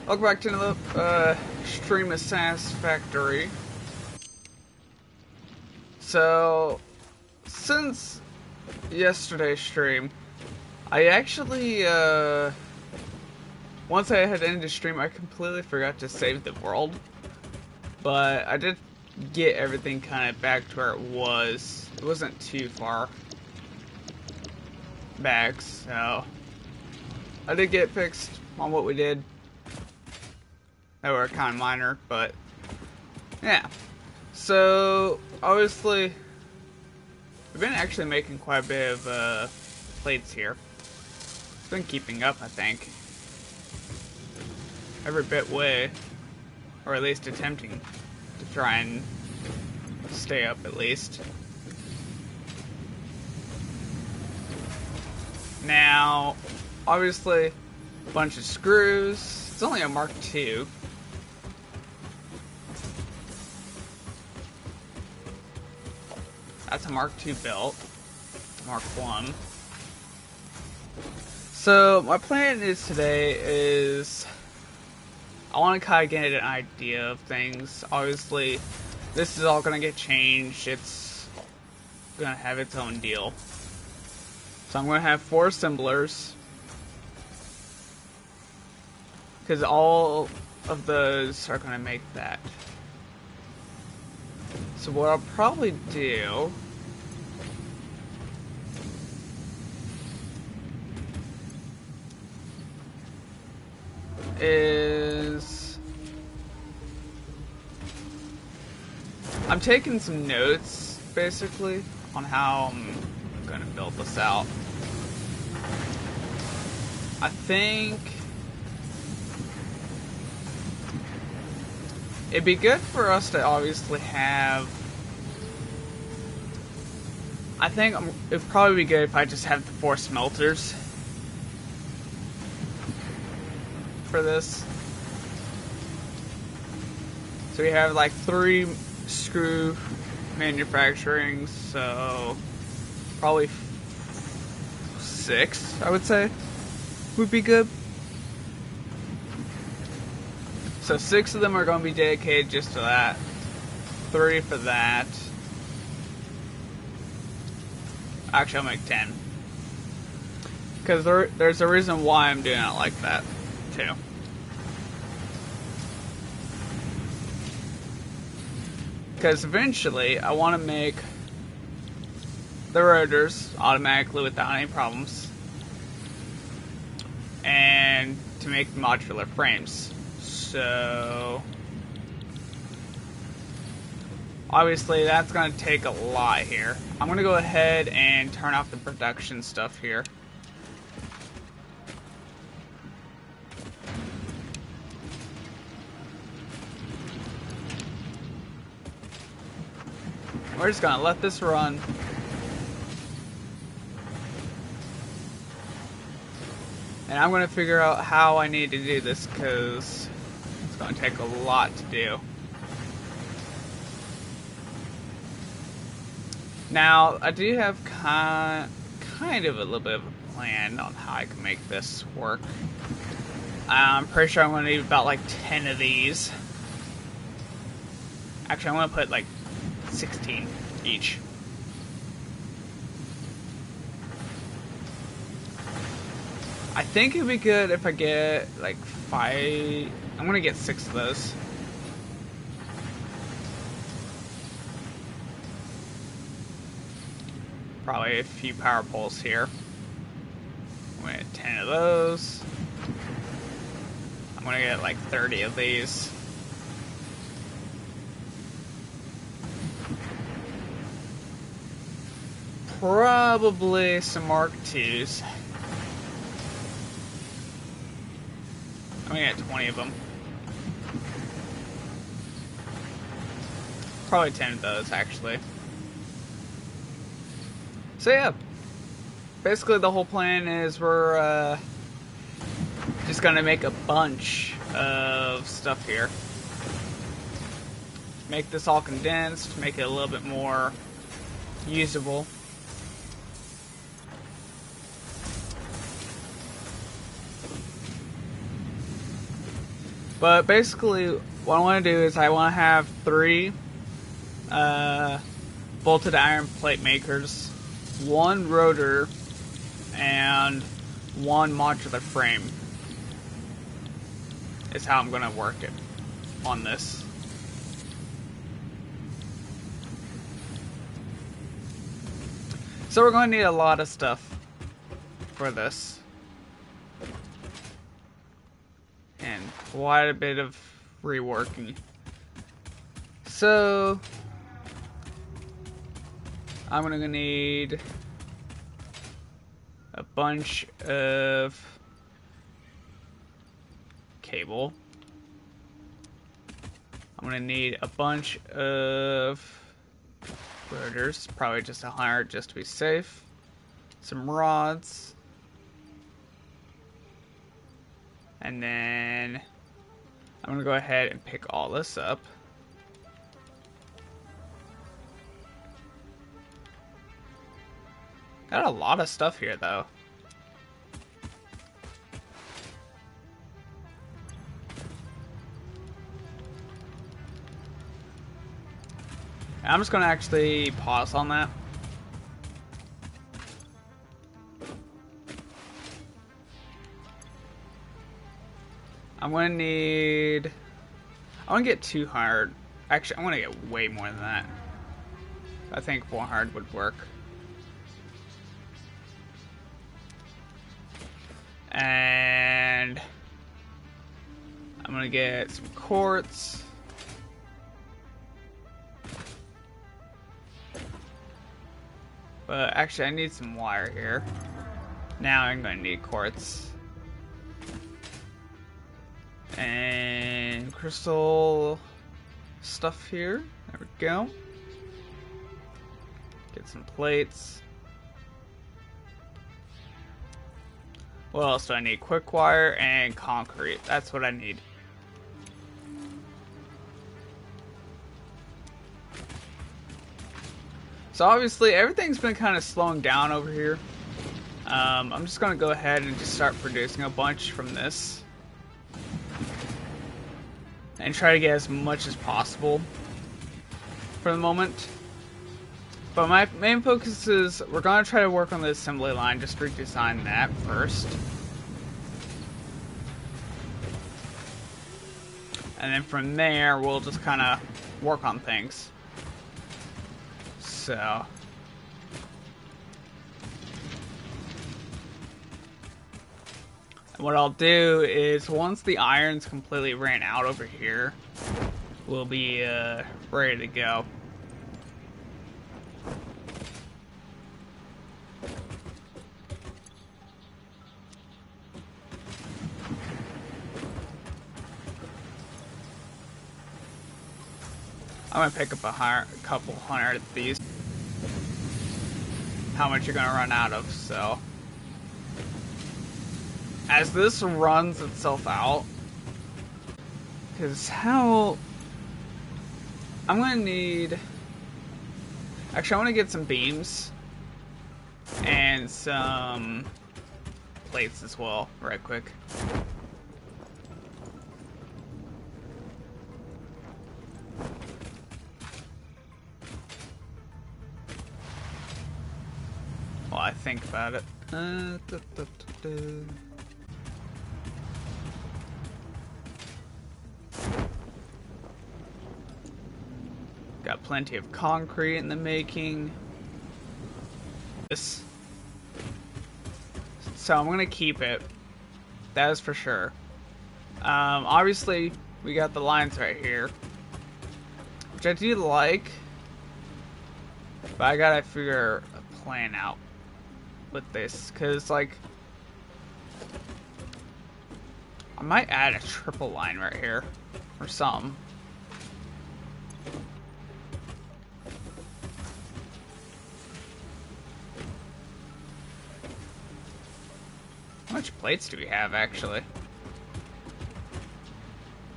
Welcome back to another stream of Satisfactory. So, since yesterday's stream, I actually, once I had ended the stream, I completely forgot to save the world. But I did get everything kind of back to where it was. It wasn't too far back, so I did get fixed on what we did. They were kind of minor, but yeah. So obviously, we've been actually making quite a bit of plates here. It's been keeping up, I think, every bit way, or at least attempting to try and stay up at least. Now, obviously, a bunch of screws. It's only a Mark II. That's a Mark II built. Mark I. So, my plan is I want to kind of get an idea of things. Obviously, this is all going to get changed. It's going to have its own deal. So I'm going to have 4 assemblers, because all of those are going to make that. So what I'll probably do is I'm taking some notes, basically, on how I'm going to build this out. I think it'd be good for us to obviously have... I think it'd probably be good if I just have the 4 smelters for this. So we have like 3 screw manufacturing, so probably 6, I would say, would be good. So 6 of them are going to be dedicated just to that. 3 for that. Actually, I'll make 10. Because there's a reason why I'm doing it like that, too. Because eventually, I want to make the rotors automatically without any problems. And to make modular frames. So obviously that's going to take a lot here. I'm going to go ahead and turn off the production stuff here. We're just going to let this run. And I'm going to figure out how I need to do this, because it's going to take a lot to do. Now, I do have kind of a little bit of a plan on how I can make this work. I'm pretty sure I'm going to need about like 10 of these. Actually, I'm going to put like 16 each. I think it'd be good if I get like 5. I'm gonna get 6 of those. Probably a few power poles here. I'm gonna get 10 of those. I'm gonna get like 30 of these. Probably some Mark IIs. I'm gonna get 20 of them. Probably 10 of those, actually. So yeah, basically the whole plan is we're just gonna make a bunch of stuff here. Make this all condensed, make it a little bit more usable. But basically, what I want to do is I want to have 3 bolted iron plate makers, 1 rotor, and 1 modular frame. Is how I'm going to work it on this. So we're going to need a lot of stuff for this. And quite a bit of reworking. So I'm going to need a bunch of cable. I'm going to need a bunch of rotors, probably just 100 just to be safe. Some rods. And then I'm going to go ahead and pick all this up. Got a lot of stuff here though. I'm just going to actually pause on that. I'm going to need... I want to get 200. Actually, I want to get way more than that. I think 400 would work. And I'm going to get some quartz. But actually, I need some wire here. Now I'm going to need quartz. And crystal stuff here. There we go. Get some plates. What else do I need? Quick wire and concrete. That's what I need. So obviously everything's been kind of slowing down over here. I'm just going to go ahead and just start producing a bunch from this. And try to get as much as possible for the moment. But my main focus is we're going to try to work on the assembly line, just redesign that first. And then from there, we'll just kind of work on things. So... what I'll do is, once the iron's completely ran out over here, we'll be ready to go. I'm gonna pick up a couple hundred of these. How much you're gonna run out of, so... as this runs itself out, because how... I'm gonna need... actually, I want to get some beams and some plates as well, right quick. Well, I think about it. Got plenty of concrete in the making. This. So I'm gonna keep it. That is for sure. Obviously, we got the lines right here, which I do like, but I gotta figure a plan out with this, cause like I might add a triple line right here or something. How much plates do we have, actually?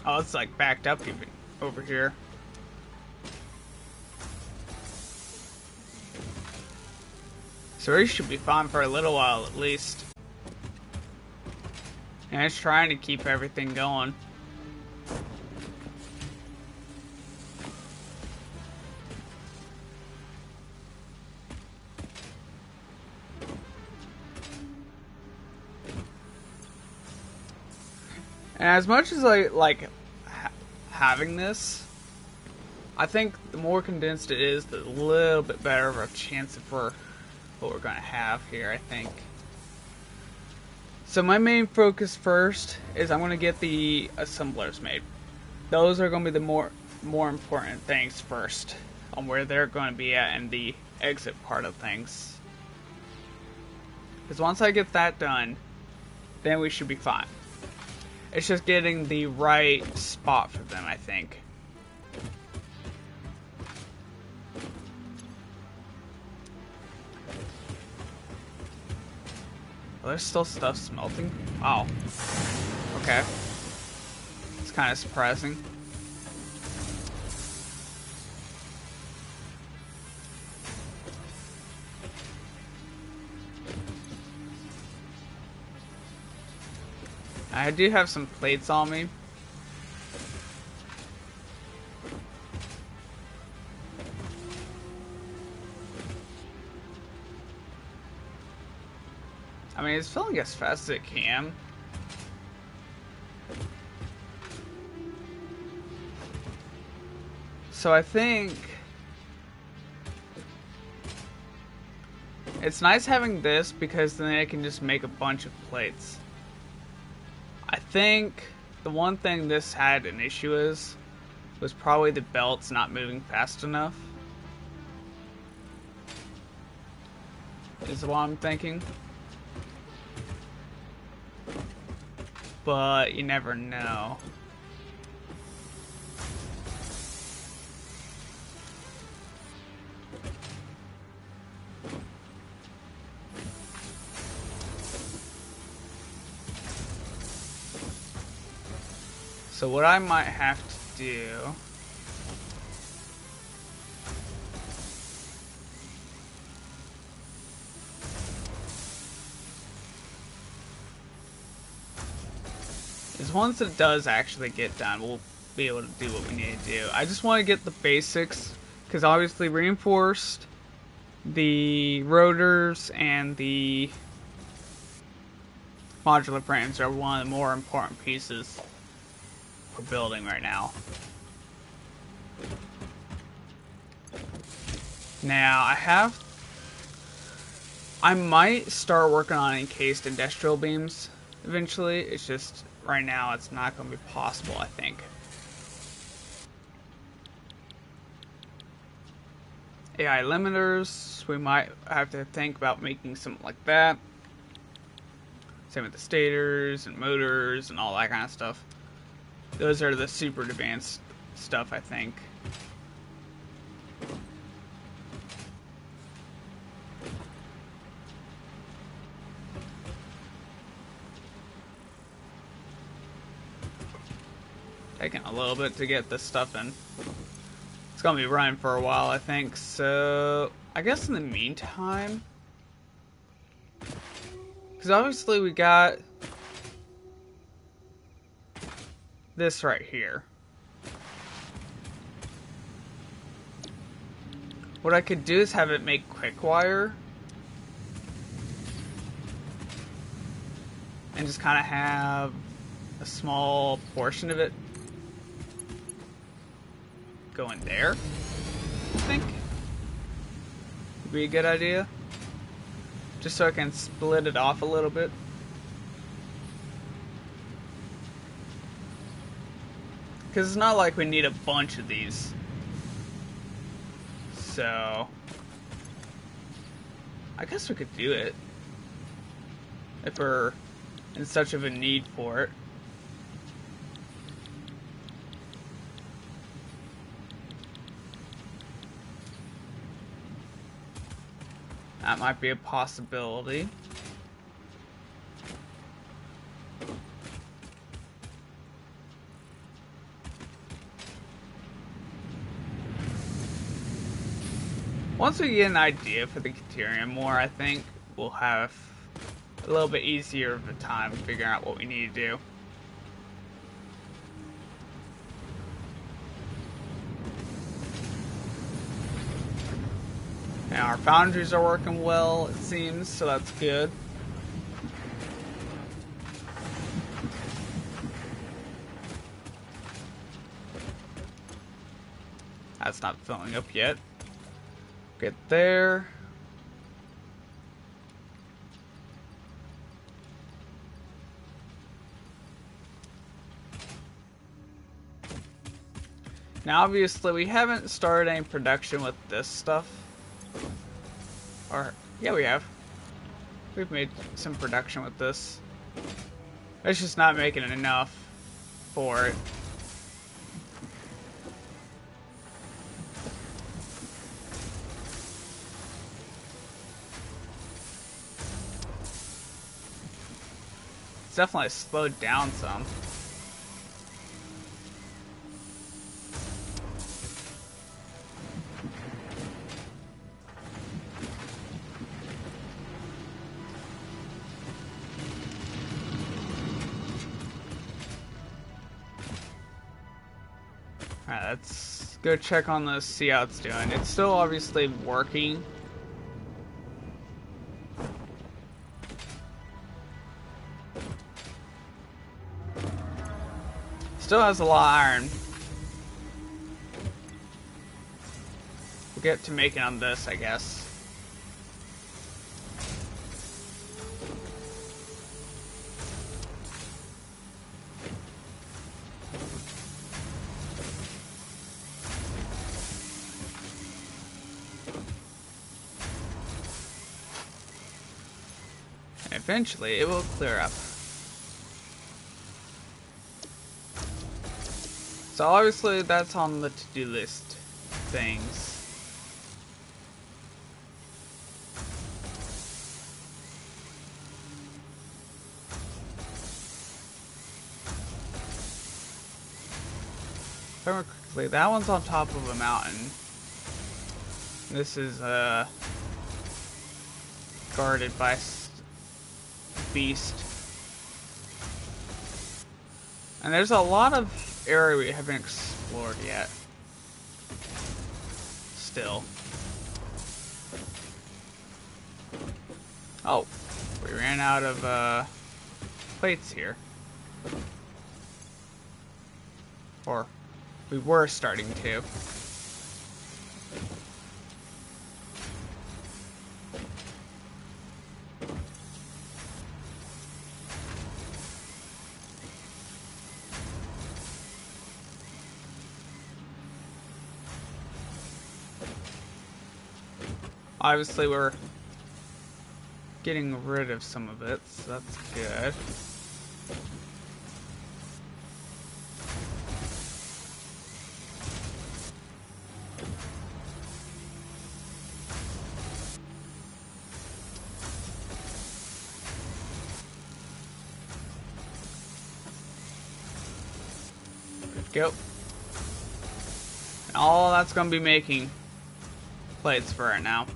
Oh, it's like backed up even over here. So we should be fine for a little while at least. And it's trying to keep everything going. And as much as I like having this, I think the more condensed it is, the little bit better of a chance for what we're going to have here, I think. So my main focus first is I'm going to get the assemblers made. Those are going to be the more important things first, on where they're going to be at in the exit part of things. Because once I get that done, then we should be fine. It's just getting the right spot for them, I think. Oh, there's still stuff smelting? Wow. Okay. It's kind of surprising. I do have some plates on me. I mean, it's filling as fast as it can. So I think it's nice having this because then I can just make a bunch of plates. I think the one thing this had an issue was probably the belts not moving fast enough. Is what I'm thinking. But you never know. So what I might have to do is once it does actually get done, we'll be able to do what we need to do. I just want to get the basics, because obviously reinforced, the rotors, and the modular frames are one of the more important pieces for building right now. Now, I might start working on encased industrial beams eventually. It's just, right now, it's not going to be possible, I think. AI limiters, we might have to think about making something like that. Same with the stators and motors and all that kind of stuff. Those are the super advanced stuff, I think. Taking a little bit to get this stuff in. It's gonna be running for a while, I think. So I guess in the meantime, because obviously we got this right here. What I could do is have it make quick wire and just kind of have a small portion of it going there, I think would be a good idea, just so I can split it off a little bit. Because it's not like we need a bunch of these. So I guess we could do it if we're in such of a need for it. That might be a possibility. Once we get an idea for the Caterium more, I think we'll have a little bit easier of a time figuring out what we need to do. Now our foundries are working well, it seems, so that's good. it's not filling up yet. Get there. Now, obviously, we haven't started any production with this stuff. Or, yeah, we have. We've made some production with this. It's just not making enough for it. It's definitely slowed down some. Alright, let's go check on this, see how it's doing. It's still obviously working. Still has a lot of iron. We'll get to making on this, I guess. Eventually, it will clear up. So obviously, that's on the to-do list things. If I remember correctly, that one's on top of a mountain. This is guarded by beast. And there's a lot of area we haven't explored yet. Still. Oh, we ran out of plates here. Or we were starting to. Obviously, we're getting rid of some of it, so that's good. Good go. And all that's going to be making plates for right now.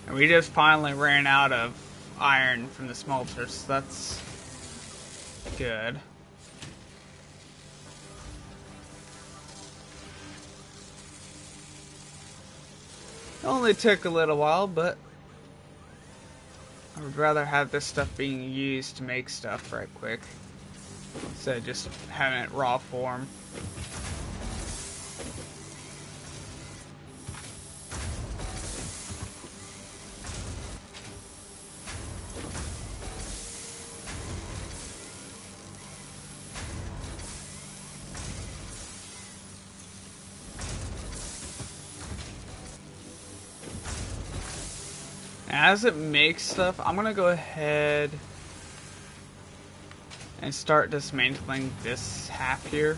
And we just finally ran out of iron from the smelter, so that's good. It only took a little while, but I would rather have this stuff being used to make stuff right quick instead of just having it raw form. As it makes stuff, I'm gonna go ahead and start dismantling this half here.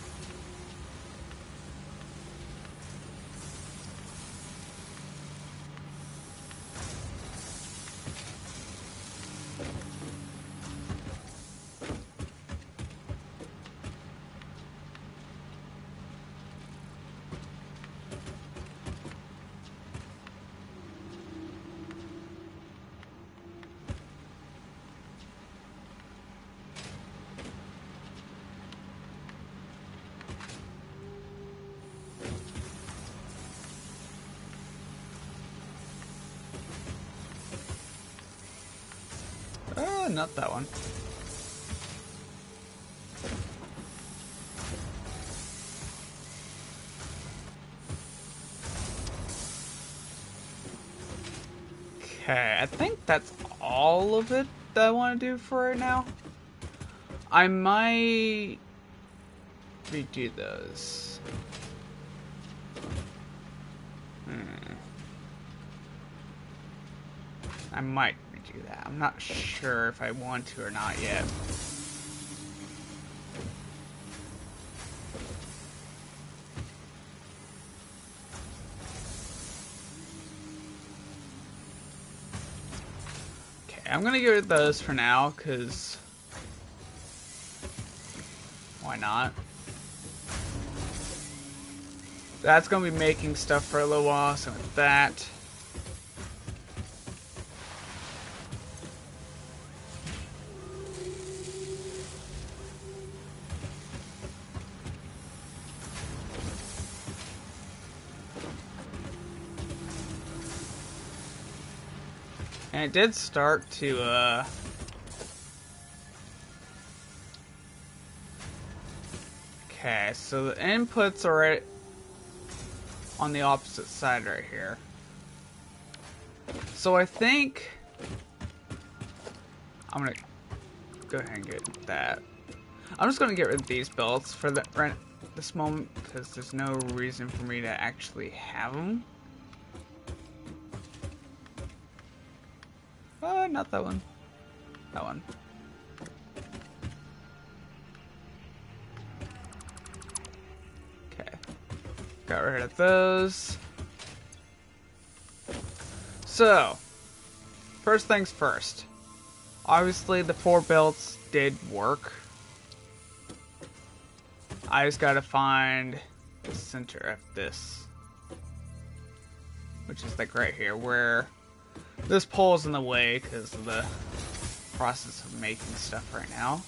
not that one. Okay, I think that's all of it that I want to do for right now. I might redo those. I might redo that. I'm not sure if I want to or not yet. Okay, I'm gonna get rid of those for now, because why not? That's gonna be making stuff for a little while, so with that. And it did start to, okay, so the inputs are right on the opposite side right here. So I think I'm gonna go ahead and get that. I'm just gonna get rid of these belts for the right this moment, because there's no reason for me to actually have them. Not that one. That one. Okay. Got rid of those. So, first things first. Obviously, the 4 belts did work. I just gotta find the center of this, which is like right here, where this pole is in the way because of the process of making stuff right now.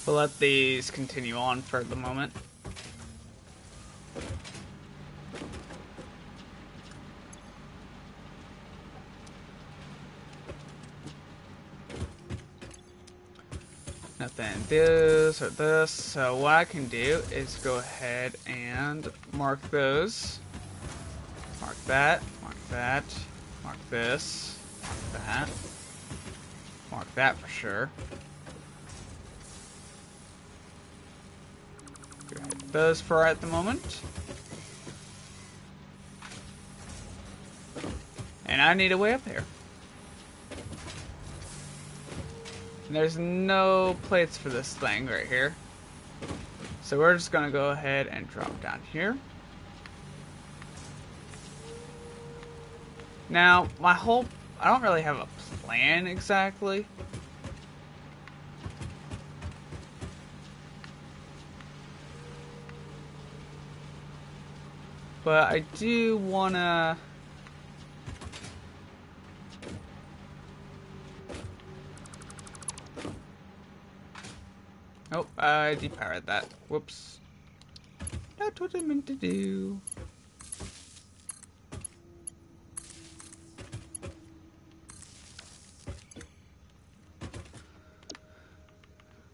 We'll let these continue on for the moment. Nothing this or this, so what I can do is go ahead and mark those. Mark that, mark that, mark this, mark that. Mark that for sure. Go ahead with those for at the moment. And I need a way up there. And there's no plates for this thing right here. So we're just gonna go ahead and drop down here. Now, I don't really have a plan exactly. But I do wanna... Oh, I depowered that. Whoops. That's what I meant to do.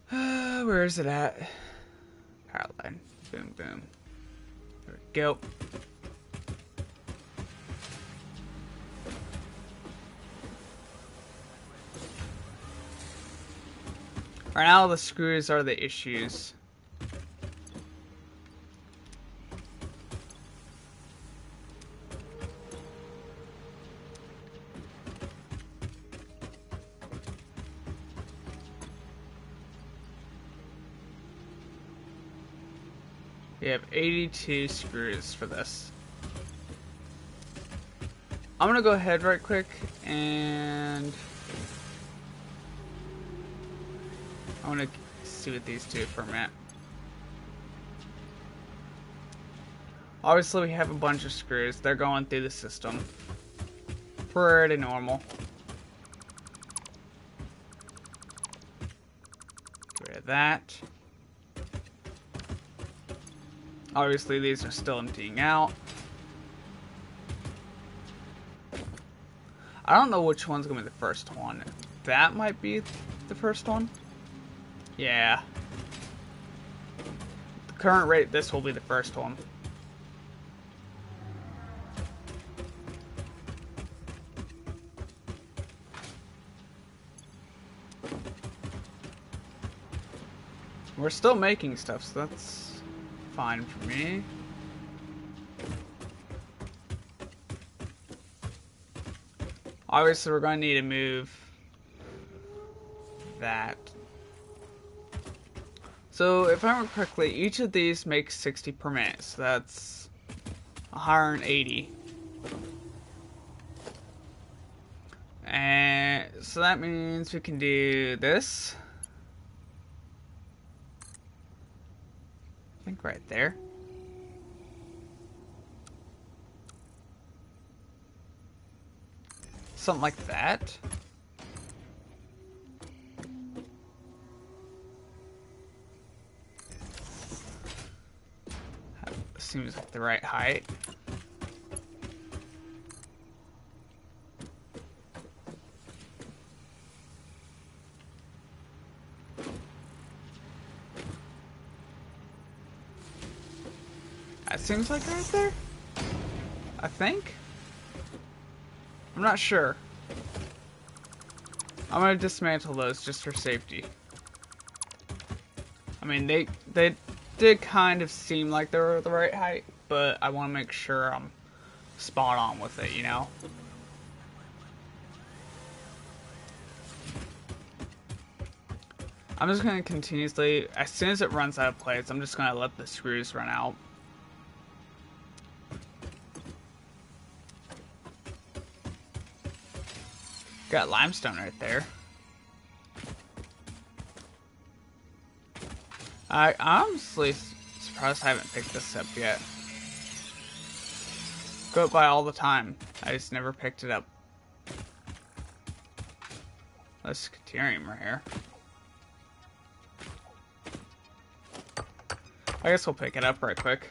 Where is it at? Power line. Boom, boom. There we go. Right now, the screws are the issues. We have 82 screws for this. I'm gonna go ahead right quick and I want to see what these do for a minute. Obviously, we have a bunch of screws. They're going through the system. Pretty normal. Get rid of that. Obviously, these are still emptying out. I don't know which one's going to be the first one. That might be the first one. Yeah. The current rate, this will be the first one. We're still making stuff, so that's fine for me. Obviously, we're going to need to move that. So, if I remember correctly, each of these makes 60 per minute, so that's 180. And so that means we can do this. I think right there. Something like that. That seems like the right height. That seems like right there. I think. I'm not sure. I'm gonna dismantle those just for safety. I mean, they did kind of seem like they were the right height, but I want to make sure I'm spot on with it, you know? I'm just gonna continuously, as soon as it runs out of plates, I'm just gonna let the screws run out. Got limestone right there. I'm honestly surprised I haven't picked this up yet. Go up by all the time. I just never picked it up. That's Caterium right here. I guess we'll pick it up right quick.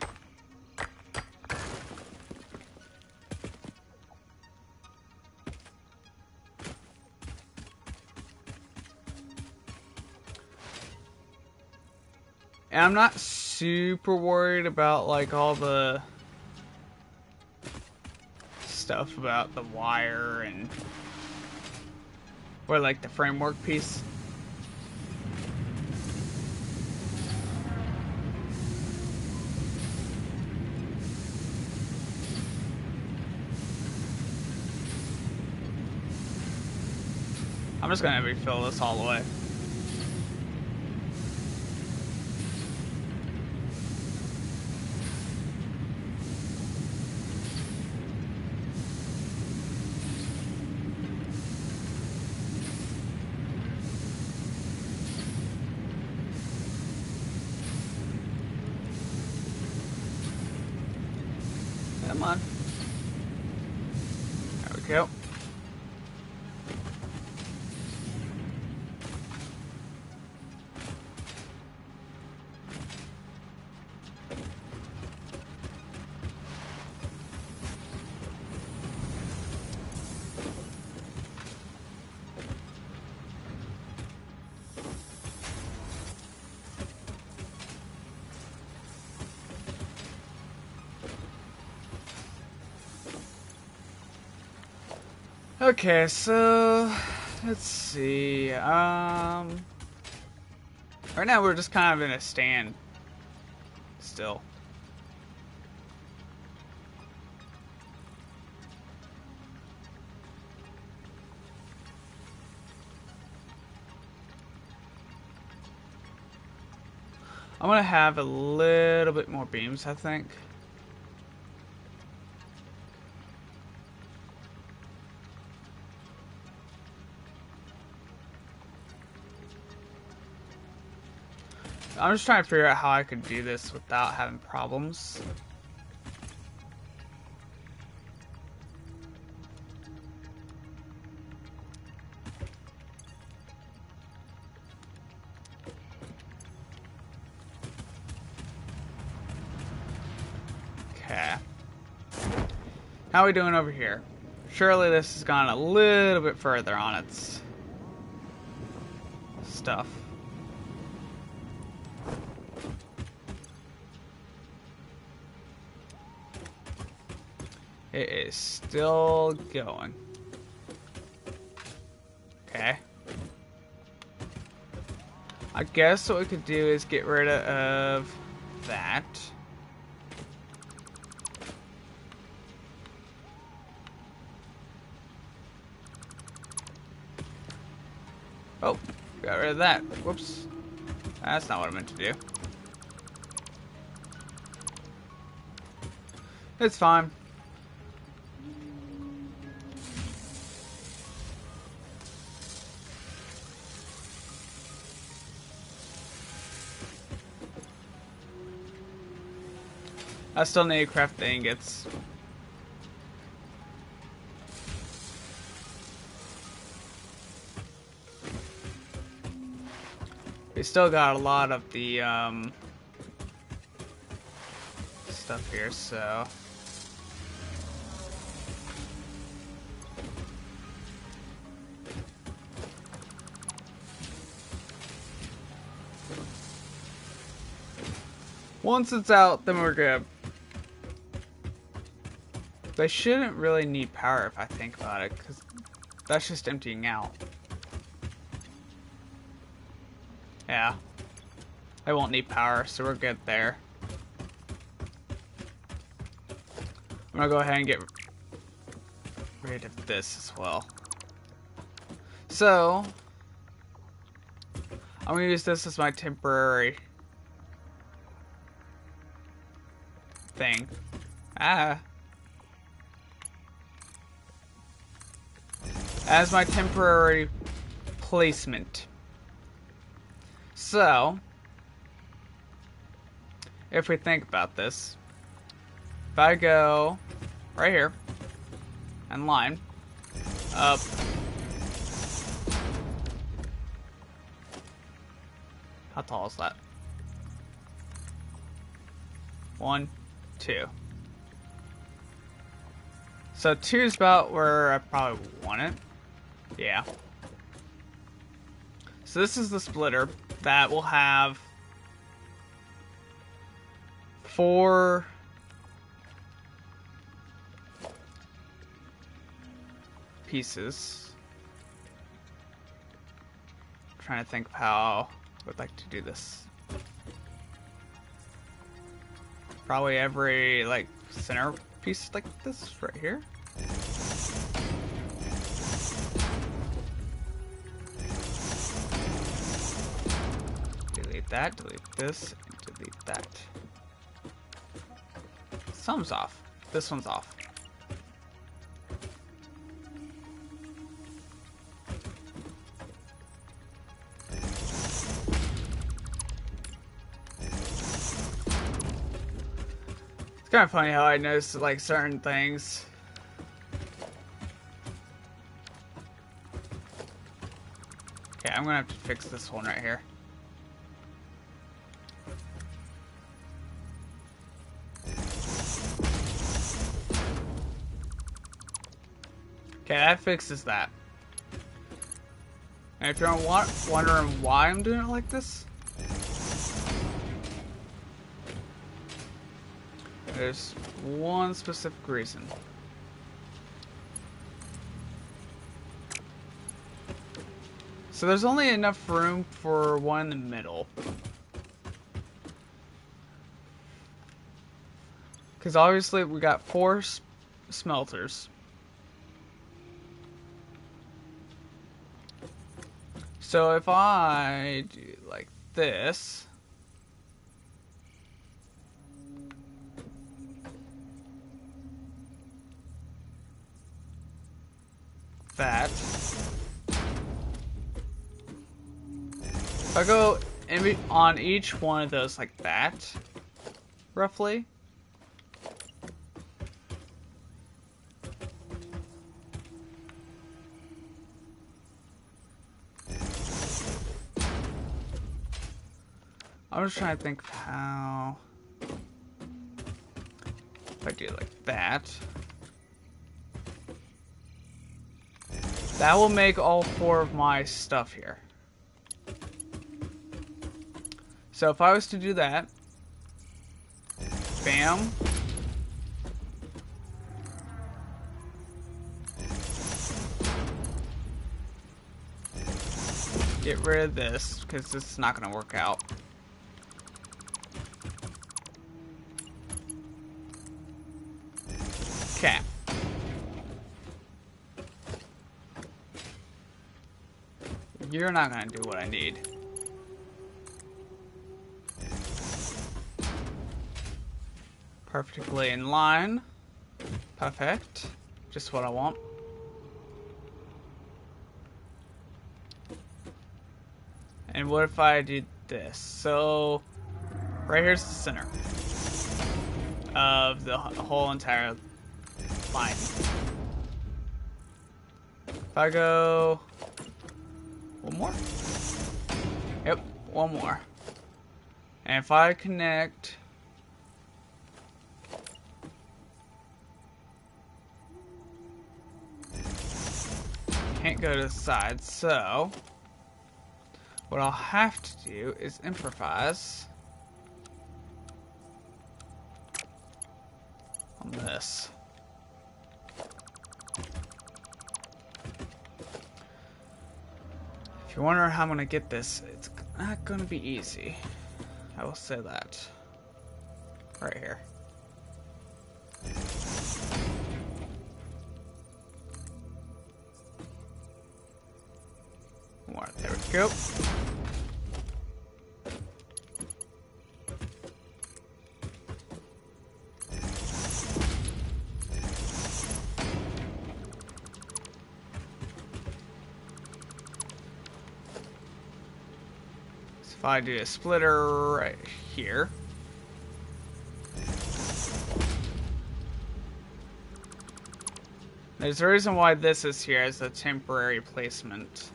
And I'm not super worried about like all the stuff about the wire and or like the framework piece. I'm just gonna refill this all the way. Come on. There we go. Okay, so let's see. Right now we're just kind of in a stand still. I'm gonna have a little bit more beams, I think. I'm just trying to figure out how I could do this without having problems. How are we doing over here? Surely this has gone a little bit further on its stuff. It is still going. Okay. I guess what we could do is get rid of that. Oh, got rid of that. Whoops. That's not what I meant to do. It's fine. I still need to craft the ingots. We still got a lot of the stuff here, so once it's out, then we're good. They shouldn't really need power if I think about it, because that's just emptying out. Yeah. They won't need power, so we're good there. I'm gonna go ahead and get rid of this as well. So, I'm gonna use this as my temporary thing. As my temporary placement. So, if we think about this, if I go right here and line up, how tall is that? 1, 2. So 2 is about where I probably want it. Yeah. So this is the splitter that will have 4 pieces. I'm trying to think of how I would like to do this. Probably every like center piece like this right here. Delete that, delete this, and delete that. Some's off. This one's off. It's kind of funny how I noticed like certain things. Okay, I'm gonna have to fix this one right here. Okay, that fixes that. And if you're wondering why I'm doing it like this, there's one specific reason. So there's only enough room for one in the middle. Because obviously we got 4 smelters. So if I do like this, that, if I go on each one of those like that, roughly, I'm just trying to think of how, if I do like that, That will make all 4 of my stuff here. So if I was to do that, bam. Get rid of this, because this is not going to work out. Okay. You're not going to do what I need. Perfectly in line. Perfect. Just what I want. And what if I did this? So, right here's the center of the whole entire line. If I go one more? Yep, one more. And if I connect can't go to the side, so what I'll have to do is improvise on this. If you're wondering how I'm gonna get this, it's not gonna be easy. I will say that. Right here. More. There we go. So if I do a splitter right here. There's a reason why this is here as a temporary placement.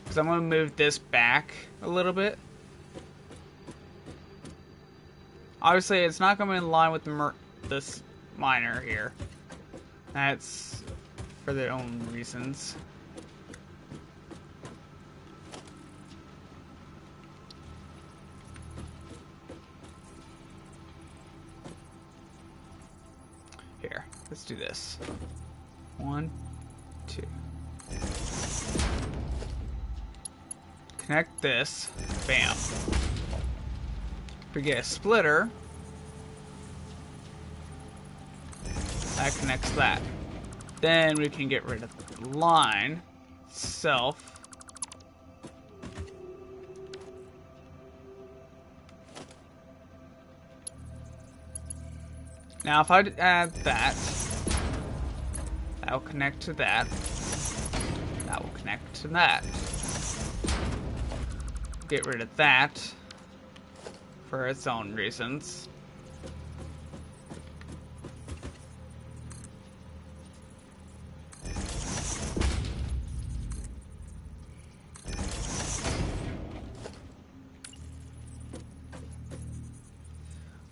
Because I'm going to move this back a little bit. Obviously, it's not going to be in line with this miner here. That's for their own reasons. Here, let's do this. 1, 2. Connect this. Bam. If we get a splitter, that connects that. Then we can get rid of the line itself. Now if I add that, that will connect to that. That will connect to that. Get rid of that for its own reasons.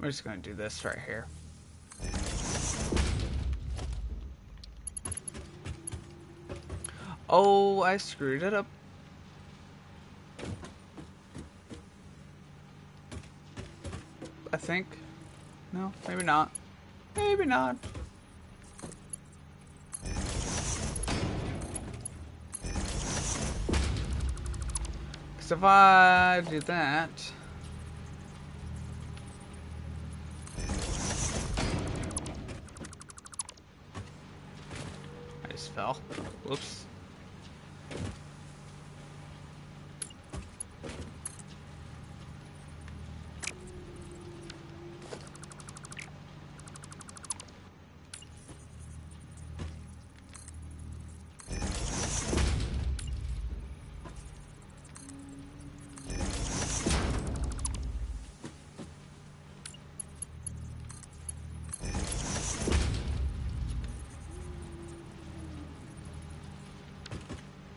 We're just going to do this right here. Oh, I screwed it up. I think. No, maybe not. Maybe not. Because if I do that... I just fell. Whoops.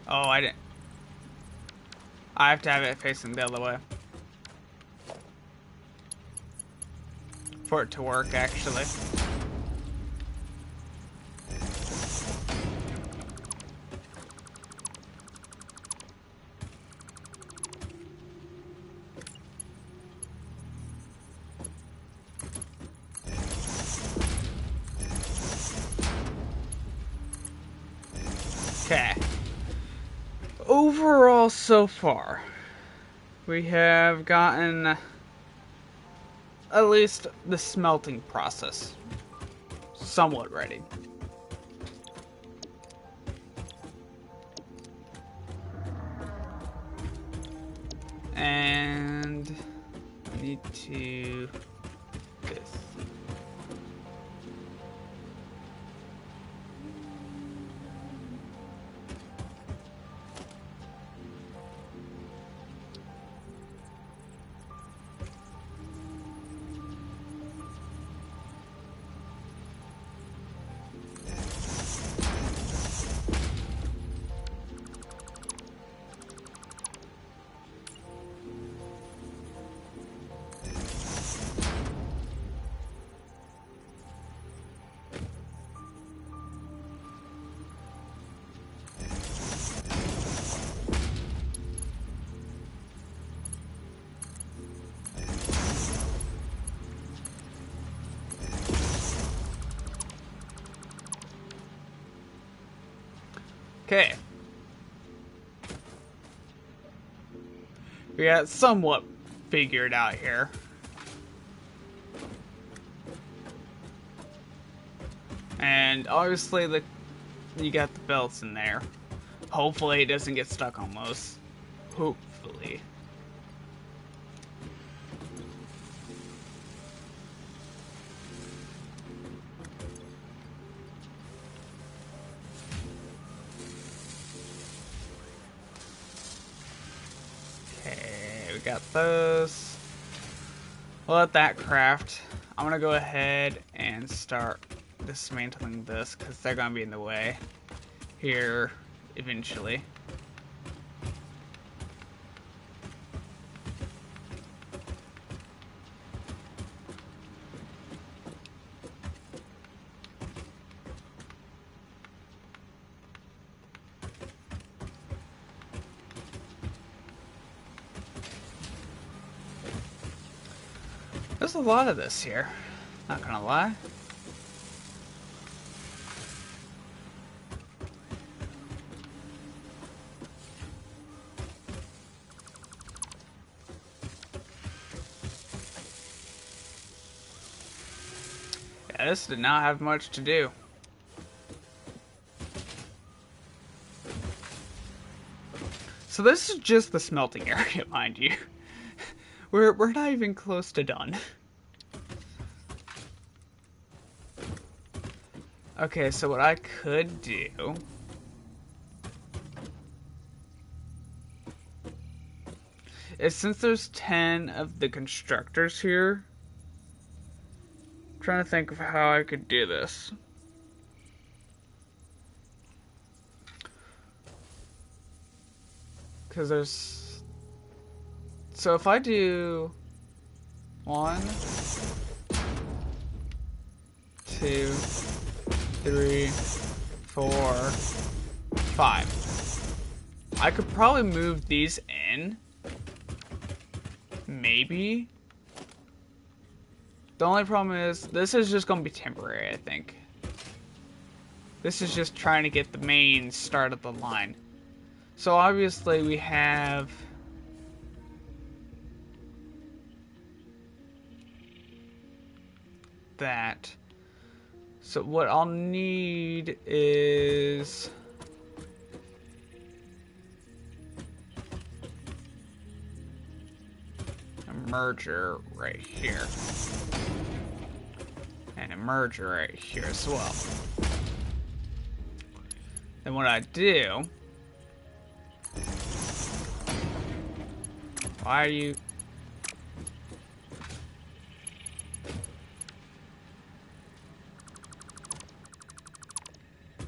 Oh, I didn't. I have to have it facing the other way. For it to work, actually. Okay. Overall, so far, we have gotten at least the smelting process somewhat ready. And I need to this. Okay. We got somewhat figured out here. And obviously you got the belts in there. Hopefully it doesn't get stuck on those. Hopefully. Okay, we got those. We'll let that craft. I'm gonna go ahead and start dismantling this because they're gonna be in the way here eventually. There's a lot of this here, not gonna lie. Yeah, this did not have much to do. So this is just the smelting area, mind you. We're not even close to done. Okay, so what I could do is, since there's 10 of the constructors here, I'm trying to think of how I could do this. Because there's... So if I do 1, 2, 3, 4, 5. I could probably move these in. Maybe. The only problem is, this is just going to be temporary, I think. This is just trying to get the main start of the line. So obviously we have... that. So what I'll need is... a merger right here. And a merger right here as well. Then what I do... Why are you...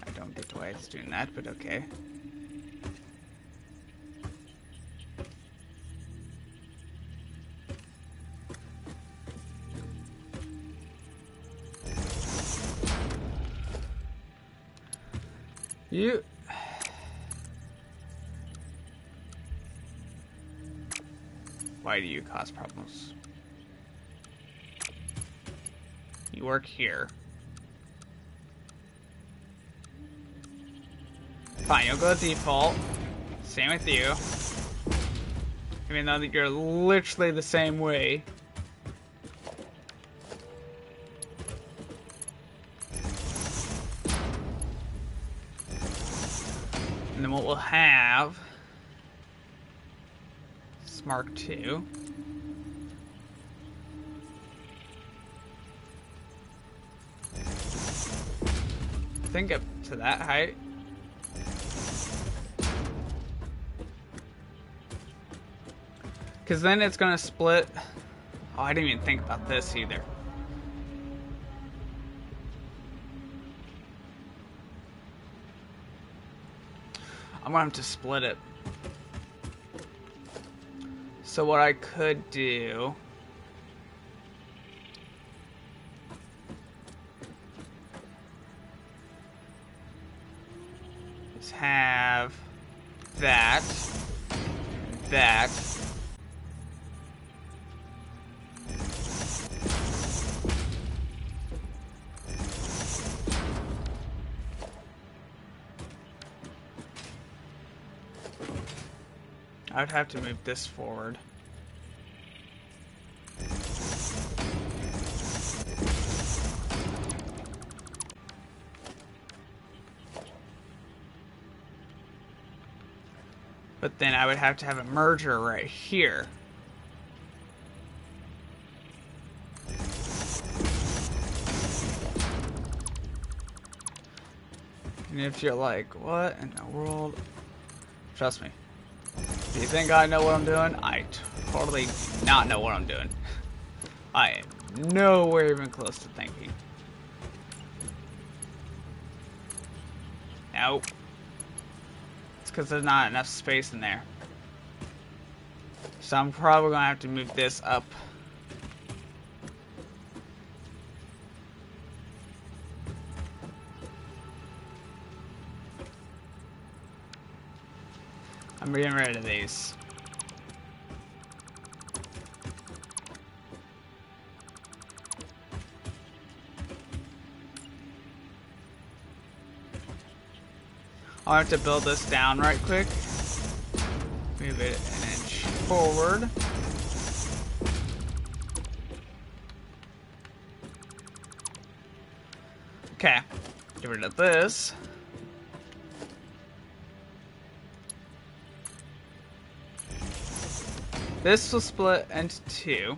I don't get why it's doing that, but okay. You... Why do you cause problems? You work here. Fine, you'll go default. Same with you. Even though that you're literally the same way. And then what we'll have is Mark II. I think up to that height. Because then it's going to split. Oh, I didn't even think about this either. I'm going to have to split it. So what I could do is have that, that. I would have to move this forward. But then I would have to have a merger right here. And if you're like, what in the world? Trust me. Do you think I know what I'm doing? I totally do not know what I'm doing. I am nowhere even close to thinking. Nope. It's because there's not enough space in there. So I'm probably going to have to move this up. I'm getting rid of these. I'll have to build this down right quick. Move it an inch forward. Okay, get rid of this. This will split into two.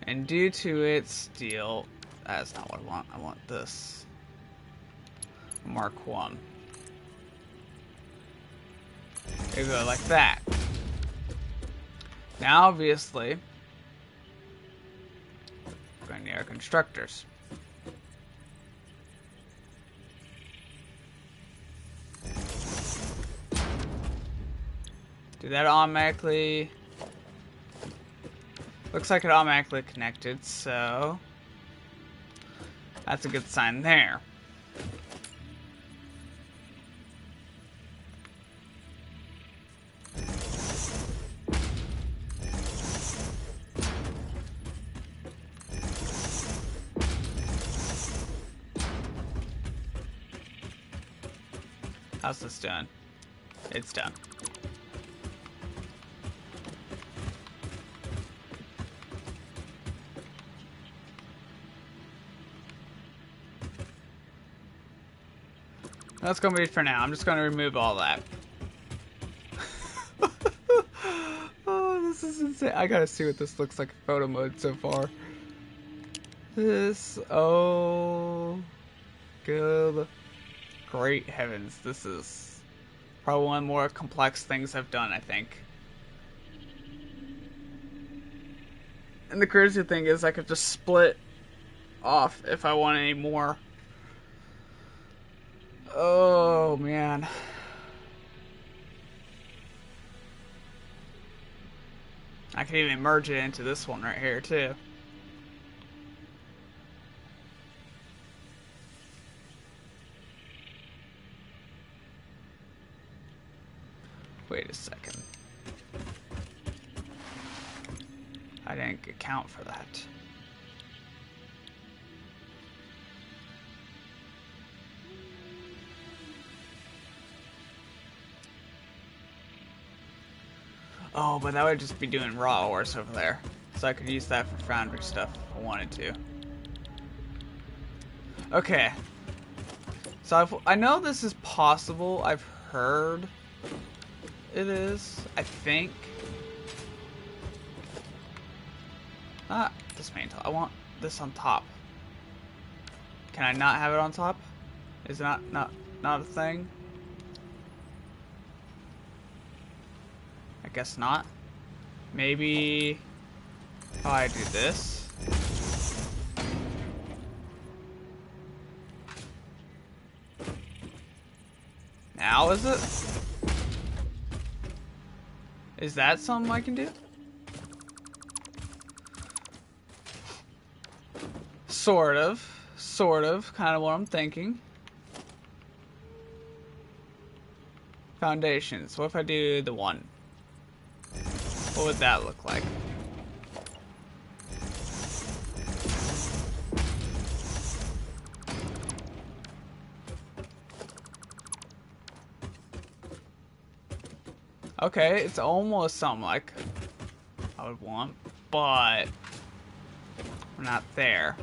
And due to its deal, that's not what I want. I want this. Mark I. There you go, like that. Now, obviously, we're going to need our constructors. Do that automatically. Looks like it automatically connected, so that's a good sign there. How's this done? It's done. That's gonna be it for now. I'm just gonna remove all that. Oh, this is insane. I gotta see what this looks like in photo mode so far. This, oh, good, great heavens. This is probably one of the more complex things I've done, I think. And the crazy thing is I could just split off if I want any more. Oh, man. I can even merge it into this one right here, too. Wait a second. I didn't account for that. Oh, but that would just be doing raw ores over there. So I could use that for foundry stuff if I wanted to. Okay. So I know this is possible. I've heard it is, I think. Not dismantle. I want this on top. Can I not have it on top? Is it not a thing? I guess not. Maybe if I do this. Now is it? Is that something I can do? Sort of, kind of what I'm thinking. Foundations. What if I do the one? What would that look like? Okay, it's almost something like I would want, but we're not there.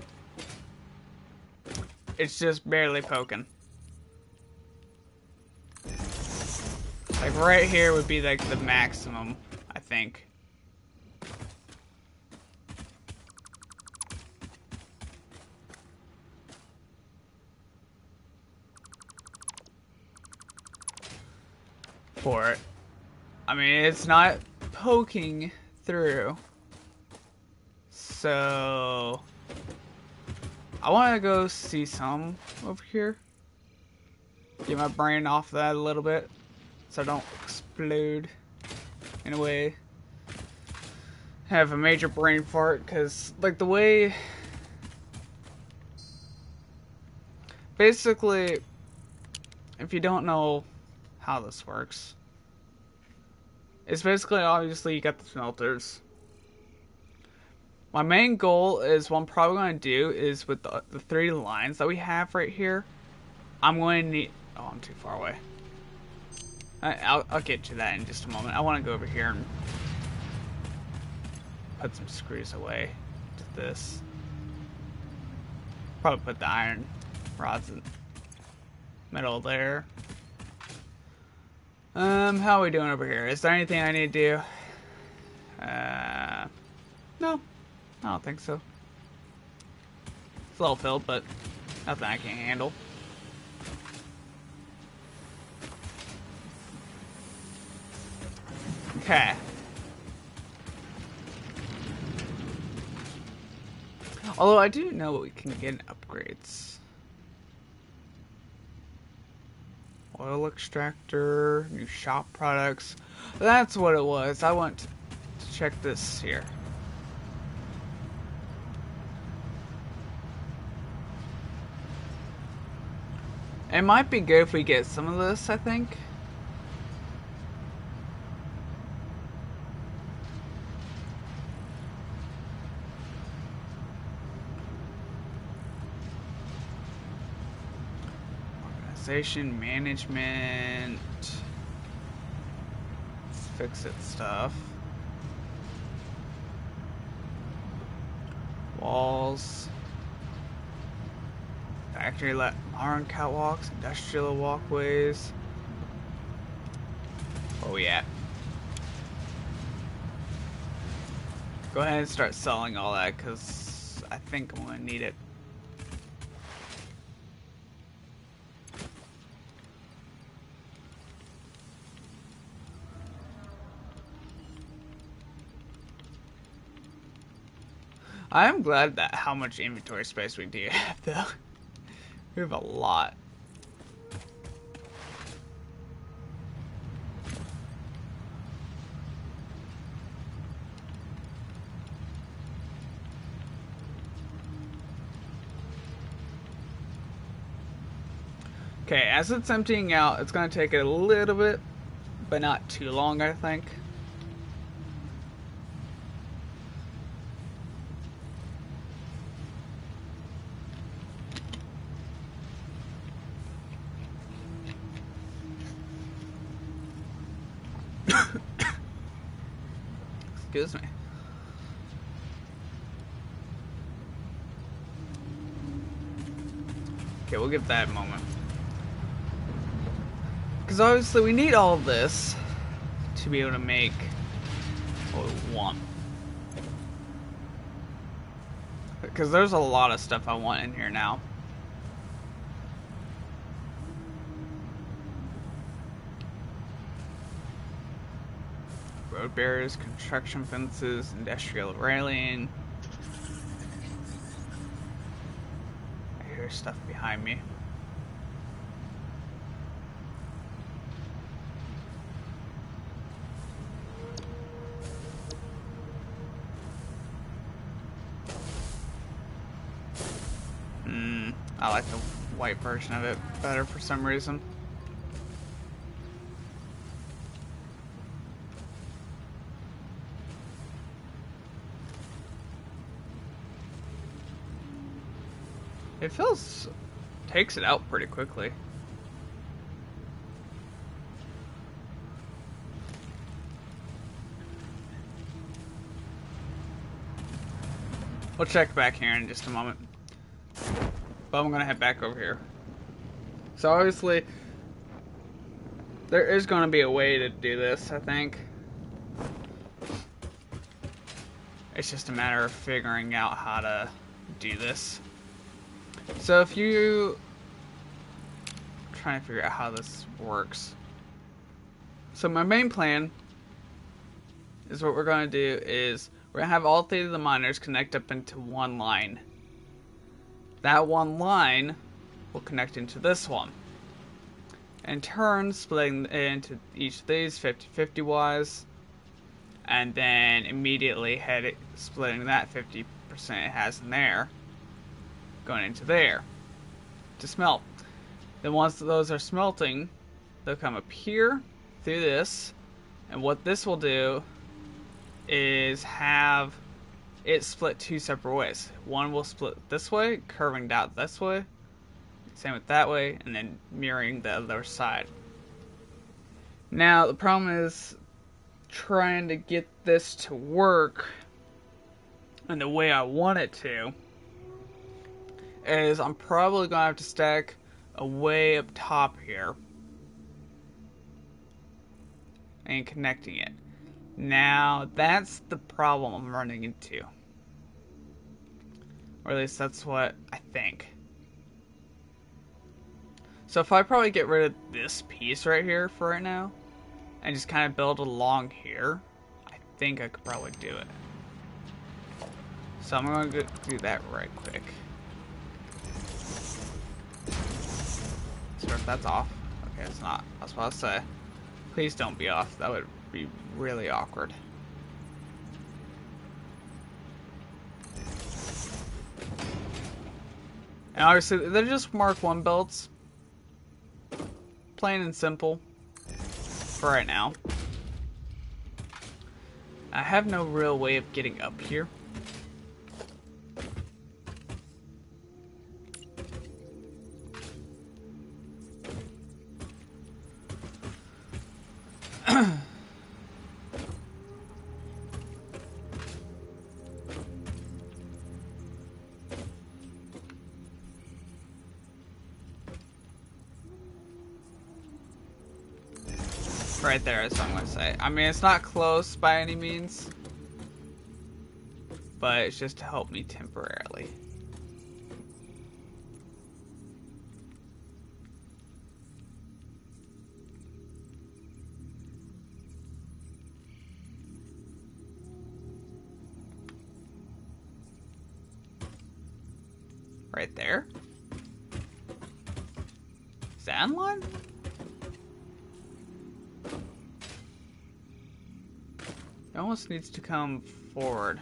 It's just barely poking. Like right here would be like the maximum, I think. For it. I mean, it's not poking through. So I want to go see some over here. Get my brain off that a little bit so I don't explode in a way. Have a major brain fart because, like, the way. Basically, if you don't know how this works, it's basically obviously you got the smelters. My main goal is what I'm probably going to do is with the 3 lines that we have right here. I'm going to need. Oh, I'm too far away. I'll get to that in just a moment. I want to go over here and put some screws away to this. Probably put the iron rods in the middle there. How are we doing over here? Is there anything I need to do? No, I don't think so. It's a little filled, but nothing I can't handle. Okay. Although I do know we can get in upgrades. Oil extractor, new shop products. That's what it was. I want to check this here. It might be good if we get some of this, I think. Organization, management, fix it stuff. Walls. Factory modern catwalks, industrial walkways. Where we at? Go ahead and start selling all that because I think I'm gonna need it. I am glad that how much inventory space we do have though. We have a lot. Okay, as it's emptying out, it's going to take it a little bit, but not too long, I think. Excuse me. Okay, we'll give that a moment. Because obviously we need all of this to be able to make what we want. Because there's a lot of stuff I want in here now. Road barriers, construction fences, industrial railing. I hear stuff behind me. I like the white version of it better for some reason. It takes it out pretty quickly. We'll check back here in just a moment. But I'm gonna head back over here. So obviously, there is gonna be a way to do this, I think. It's just a matter of figuring out how to do this. So if you trying to figure out how this works. So my main plan is what we're gonna do is we're gonna have all three of the miners connect up into one line. That one line will connect into this one. In turn, splitting into each of these 50-50 wise, and then immediately splitting that 50% it has in there, going into there to smelt. Then once those are smelting, they'll come up here through this, and what this will do is have it split two separate ways. One will split this way, curving down this way, same with that way, and then mirroring the other side. Now the problem is trying to get this to work and the way I want it to is I'm probably gonna have to stack a way up top here and connecting it. Now that's the problem I'm running into, or at least that's what I think. So if I probably get rid of this piece right here for right now and just kind of build along here, I think I could probably do it. So I'm going to do that right quick. So if that's off. Okay, it's not. I was about to say, please don't be off. That would be really awkward. And obviously, they're just Mark 1 belts. Plain and simple. For right now. I have no real way of getting up here. Right there is what I'm going to say. I mean, it's not close by any means, but it's just to help me temporarily. Right there. Is that in line? It almost needs to come forward.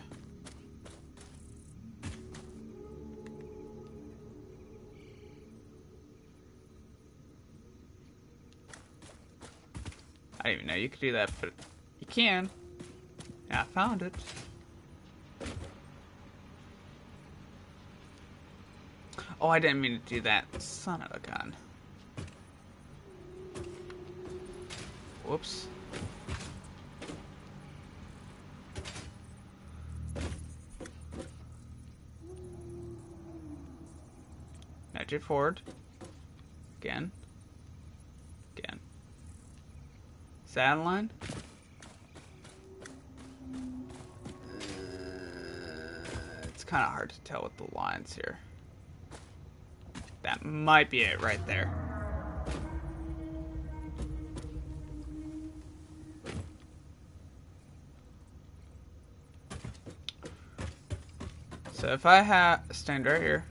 I didn't even know you could do that, but you can. Yeah, I found it. Oh, I didn't mean to do that. Son of a gun. Nudge it forward. Again. Again. Is that in line? It's kind of hard to tell with the lines here. That might be it right there. So if I stand right here.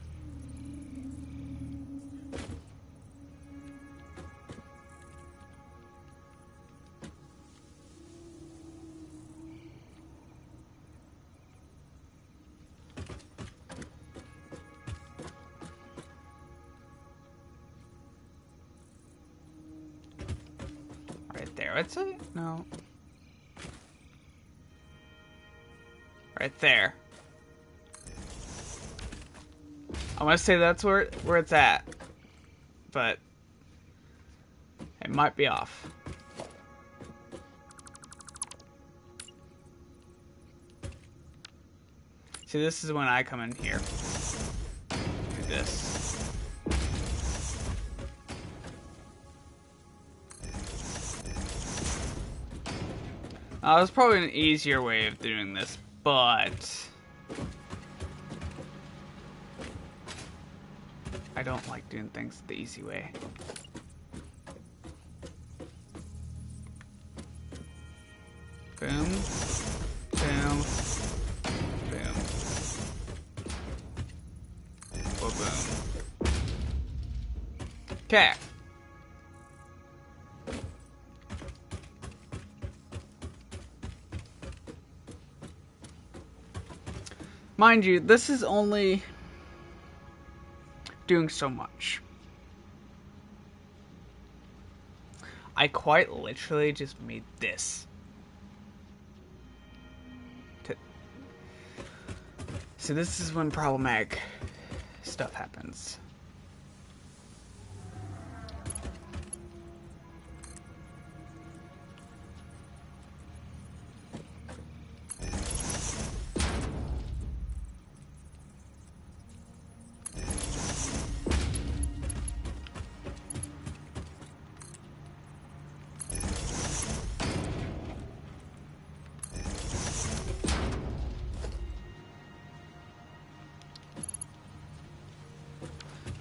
Right there, I'd say? No. Right there. I want to say that's where it's at, but it might be off. See, this is when I come in here. Do this. There's probably an easier way of doing this, but I don't like doing things the easy way. Boom. Boom. Boom. Boom. Okay. Mind you, this is only doing so much. I quite literally just made this. So this is when problematic stuff happens.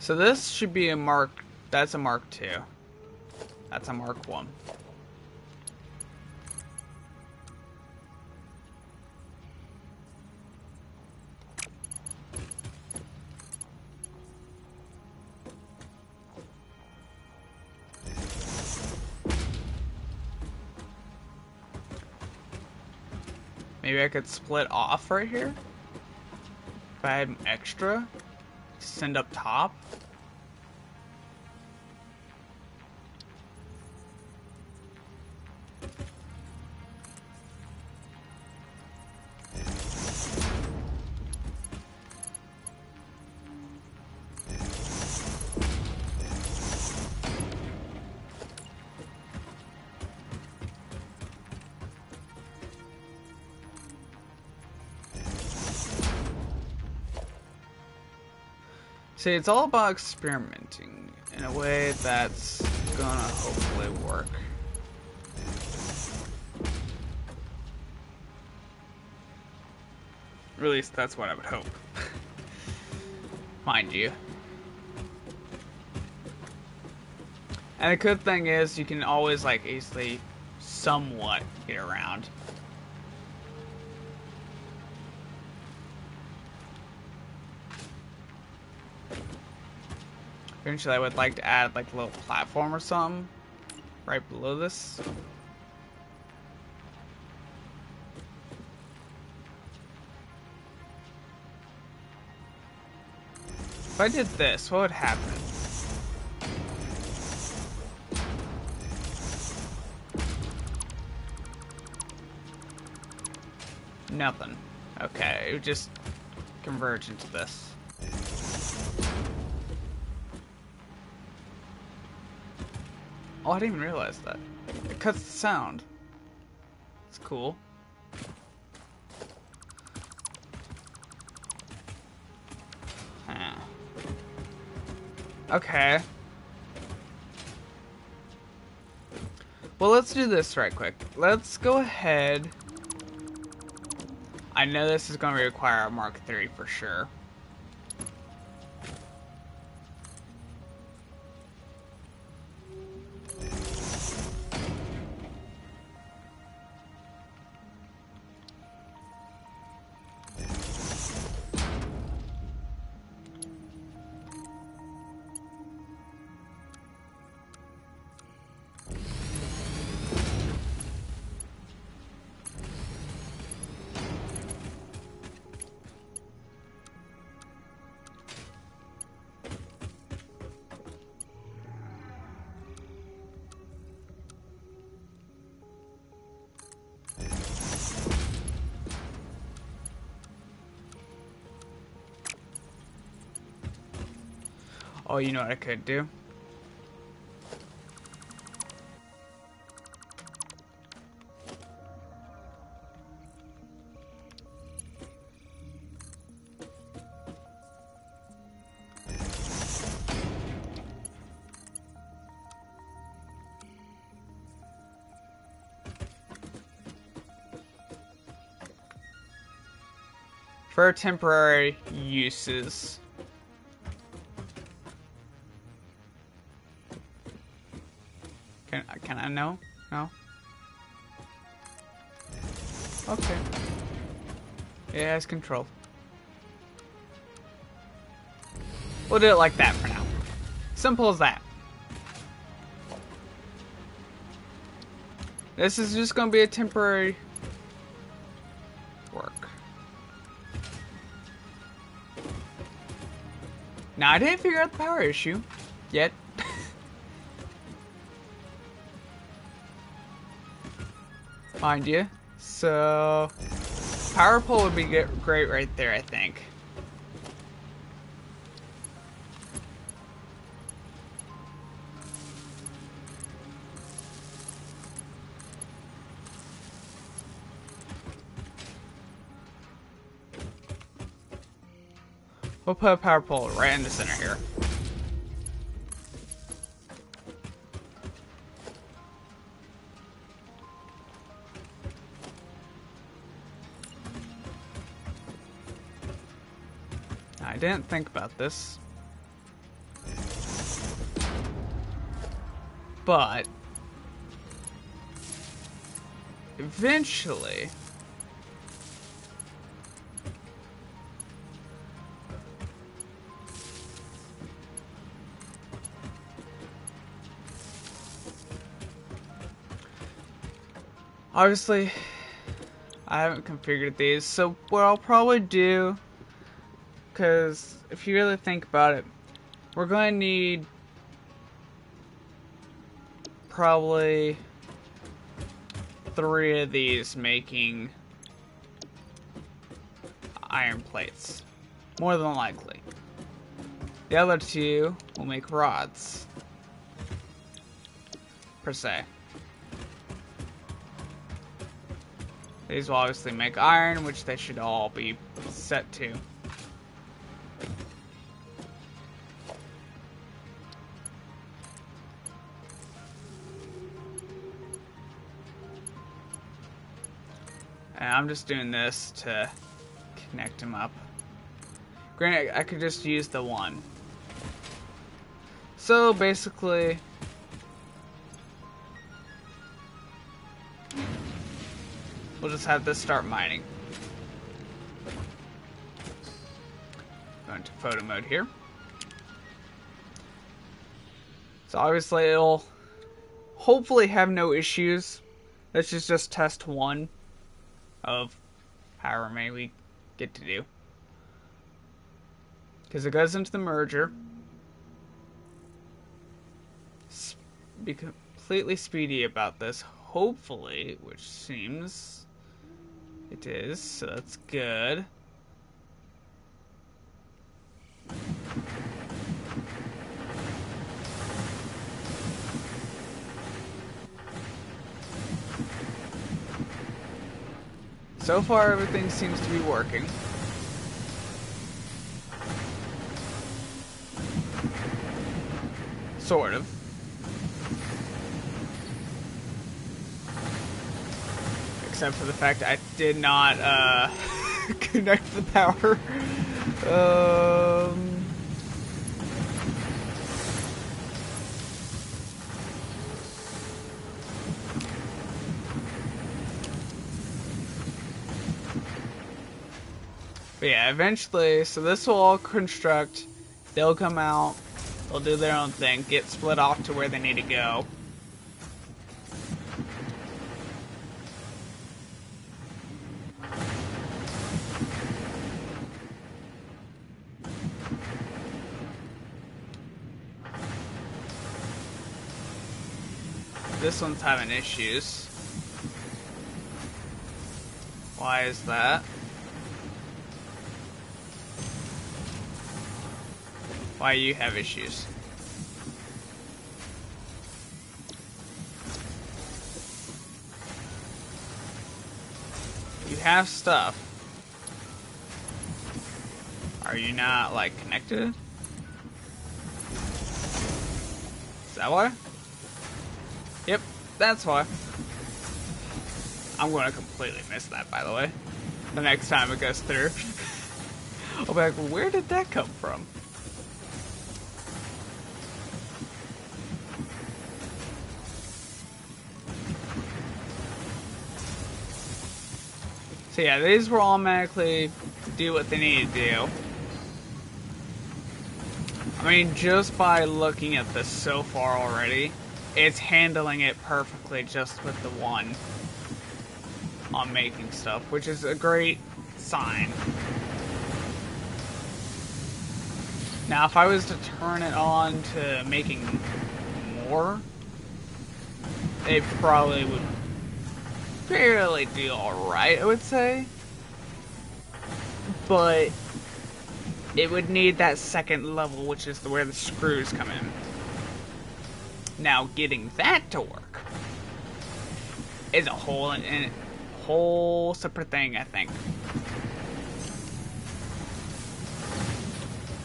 So this should be a Mark, that's a Mark II. That's a Mark I. Maybe I could split off right here? If I had extra? Send up top? See, it's all about experimenting in a way that's gonna hopefully work. Or at least that's what I would hope. Mind you. And the good thing is you can always like easily somewhat get around. Eventually I would like to add like a little platform or something right below this. If I did this, what would happen? Nothing. Okay, it would just converge into this. Oh, I didn't even realize that. It cuts the sound. It's cool. Huh. Okay. Well, let's do this right quick. Let's go ahead. I know this is going to require a Mark III for sure. Oh, you know what I could do? For temporary uses. Can I know? No? Okay. It has control. We'll do it like that for now. Simple as that. This is just going to be a temporary work. Now, I didn't figure out the power issue yet. Mind you. So, power pole would be great right there, I think. We'll put a power pole right in the center here. I didn't think about this, but eventually obviously I haven't configured these, so what I'll probably do, because if you really think about it, we're going to need probably 3 of these making iron plates, more than likely. The other 2 will make rods, per se. These will obviously make iron, which they should all be set to. And I'm just doing this to connect them up. Granted, I could just use the one. So basically, we'll just have this start mining. Go into photo mode here. So obviously it'll hopefully have no issues. Let's just test one of however many we get to do. Because it goes into the merger. Be completely speedy about this, hopefully, which seems it is, so that's good. So far, everything seems to be working. Sort of. Except for the fact I did not connect the power. But yeah, eventually, so this will all construct, they'll come out, they'll do their own thing, get split off to where they need to go. This one's having issues. Why is that? Why you have issues? You have stuff. Are you not, like, connected? Is that why? Yep, that's why. I'm gonna completely miss that, by the way. The next time it goes through. I'll be like, where did that come from? So yeah, these will automatically do what they need to do. I mean, just by looking at this so far already, it's handling it perfectly just with the one on making stuff, which is a great sign. Now, if I was to turn it on to making more, it probably would barely do alright, I would say. But it would need that second level, which is where the screws come in. Now, getting that to work is a whole separate thing, I think.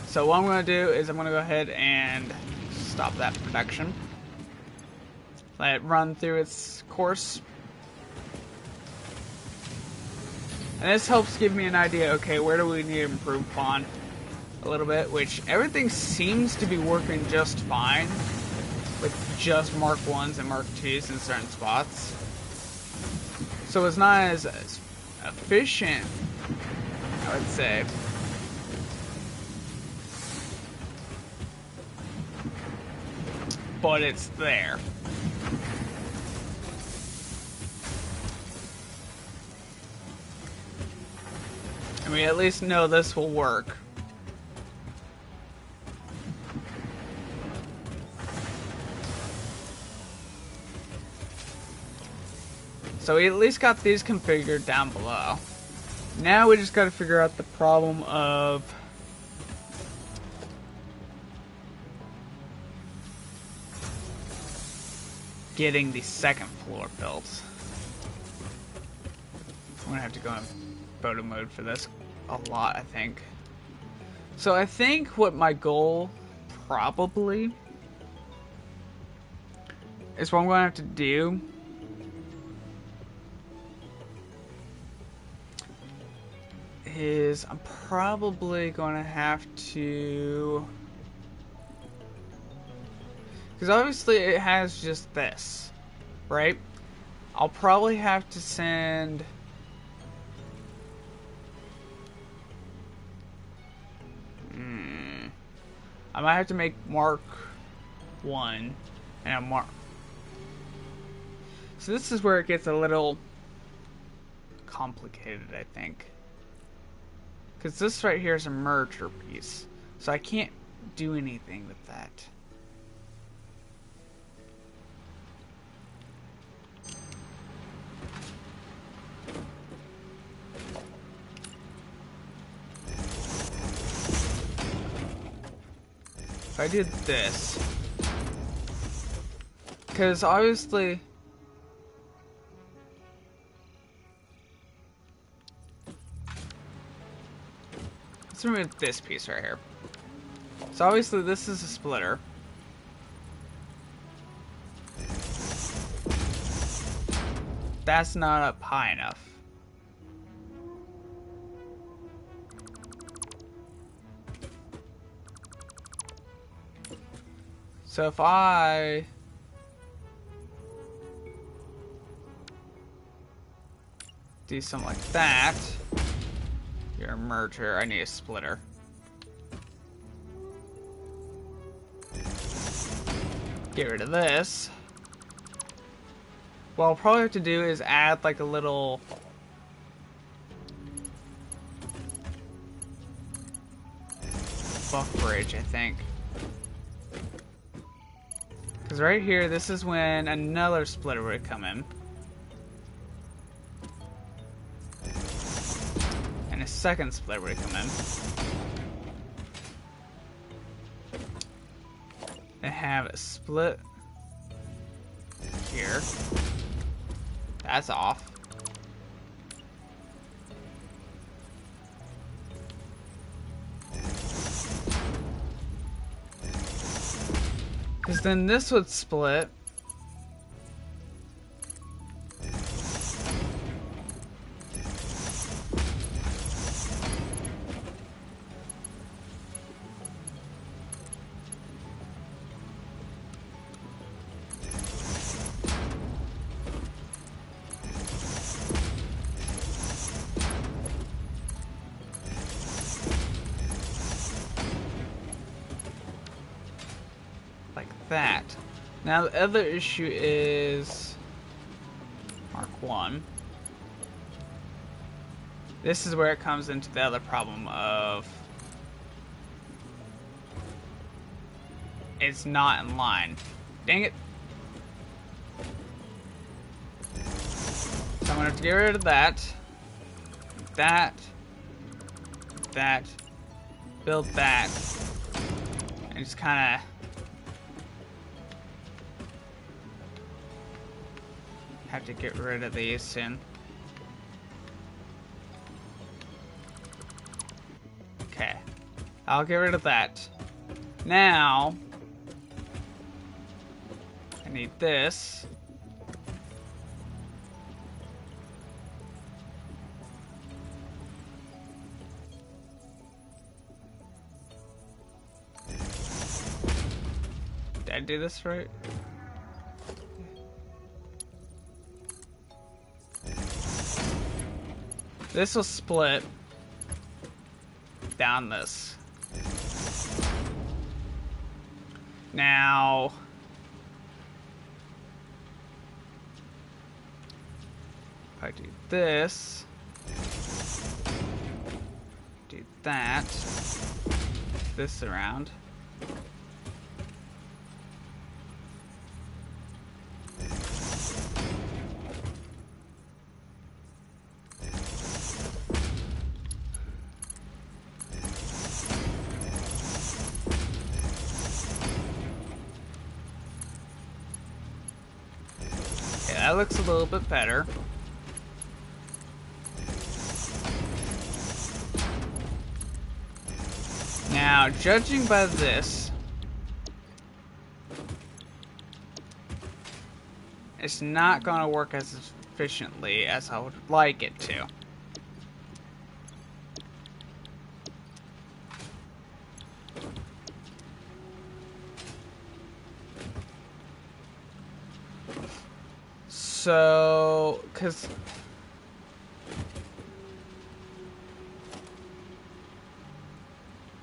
So what I'm going to do is I'm going to go ahead and stop that production. Let it run through its course. And this helps give me an idea, okay, where do we need to improve upon a little bit, which everything seems to be working just fine with just Mark 1s and Mark 2s in certain spots. So it's not as efficient, I would say. But it's there. And we at least know this will work. So we at least got these configured down below. Now we just got to figure out the problem of getting the second floor built. I'm gonna have to go in photo mode for this a lot, I think. So I think what my goal probably is what I'm gonna have to do is I'm probably gonna have to, because obviously it has just this, right? I'll probably have to send I might have to make Mark 1 and a Mark. So this is where it gets a little complicated, I think. Because this right here is a merger piece. So I can't do anything with that. If I did this, because obviously let's remove this piece right here. So obviously this is a splitter, that's not up high enough. So if I do something like that, you're a merger, I need a splitter. Get rid of this. What I'll probably have to do is add like a little buff bridge, I think. Because right here, this is when another splitter would come in. And a second splitter would come in. And have a split here. That's off. Because then this would split. That. Now the other issue is Mark 1. This is where it comes into the other problem of it's not in line. Dang it. So I'm gonna have to get rid of that. That. Build that. And just kinda have to get rid of these soon. Okay, I'll get rid of that. Now I need this. Did I do this right? This will split down this. Now, if I do this, do that, this around. That looks a little bit better. Now, judging by this, it's not going to work as efficiently as I would like it to. So, because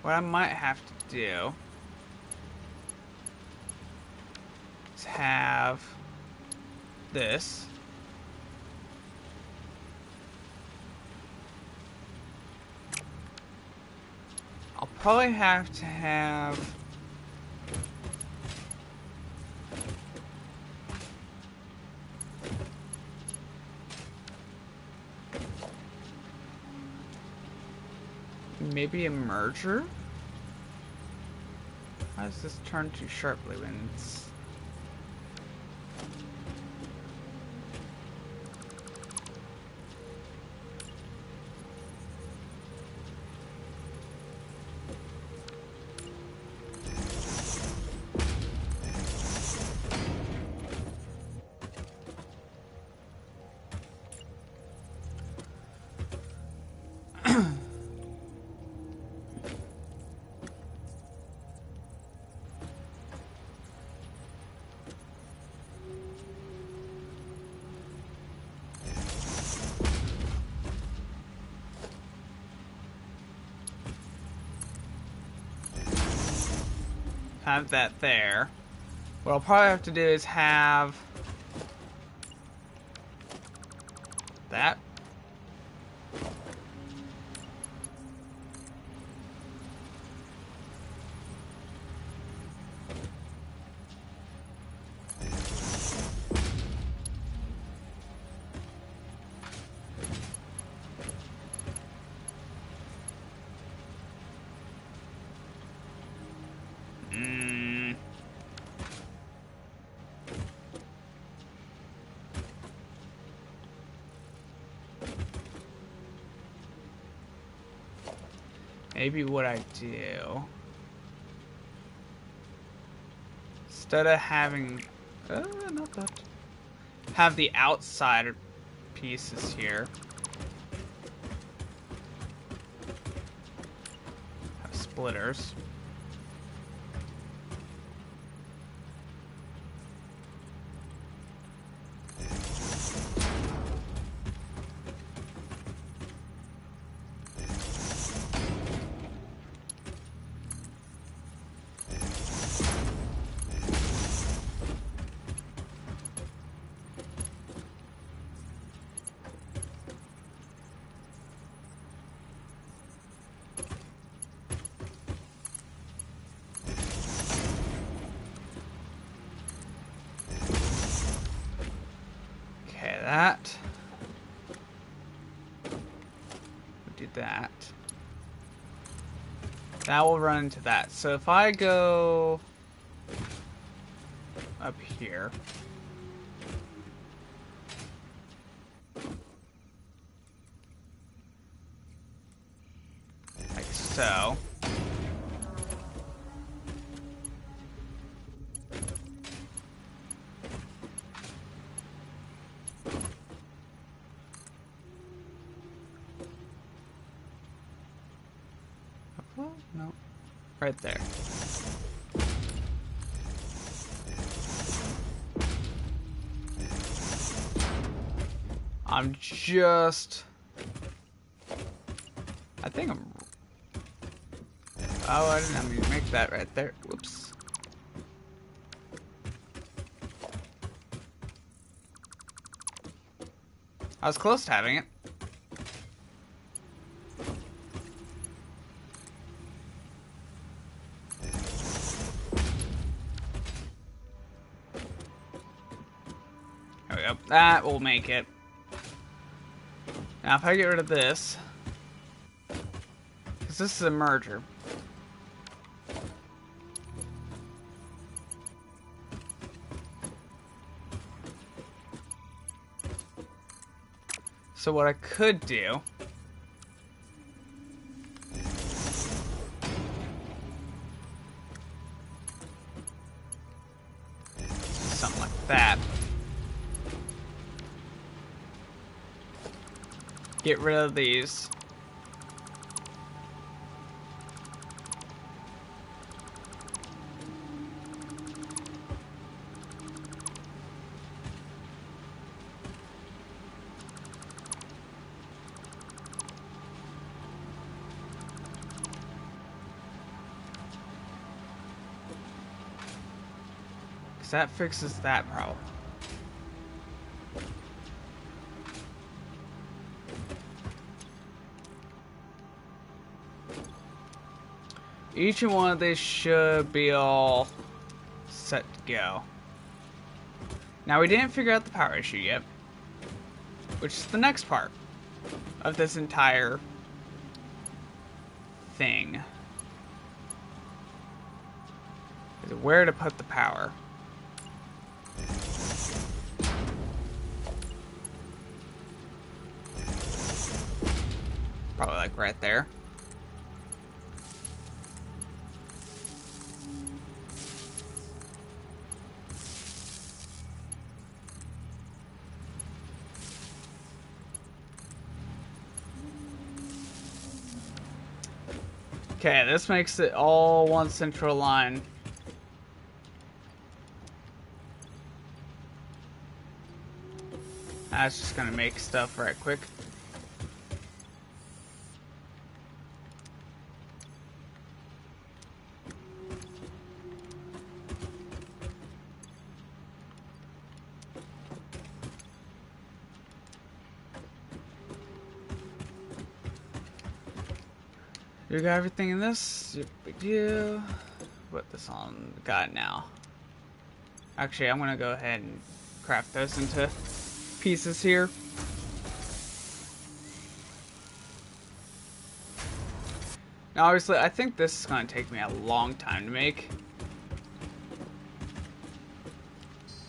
what I might have to do is have this. I'll probably have to have maybe a merger? Why does this turn too sharply when it's... Have that there. What I'll probably have to do is have that. Maybe what I do, instead of having, not that, have the outside pieces here, have splitters. That. We did that. That will run into that. So if I go up here, like so. No, right there. I'm just... I think I'm... Oh, I didn't mean to make that right there. Whoops. I was close to having it. There we go. That will make it. Now if I get rid of this, because this is a merger. So what I could do something like that. Get rid of these. That fixes that problem. Each and one of these should be all set to go. Now we didn't figure out the power issue yet, which is the next part of this entire thing. Is where to put the power. Probably like right there. Okay, this makes it all one central line. That's just gonna make stuff right quick. You got everything in this? Big deal. Put this on. Got it now. Actually, I'm gonna go ahead and craft those into pieces here. Now, obviously, I think this is gonna take me a long time to make.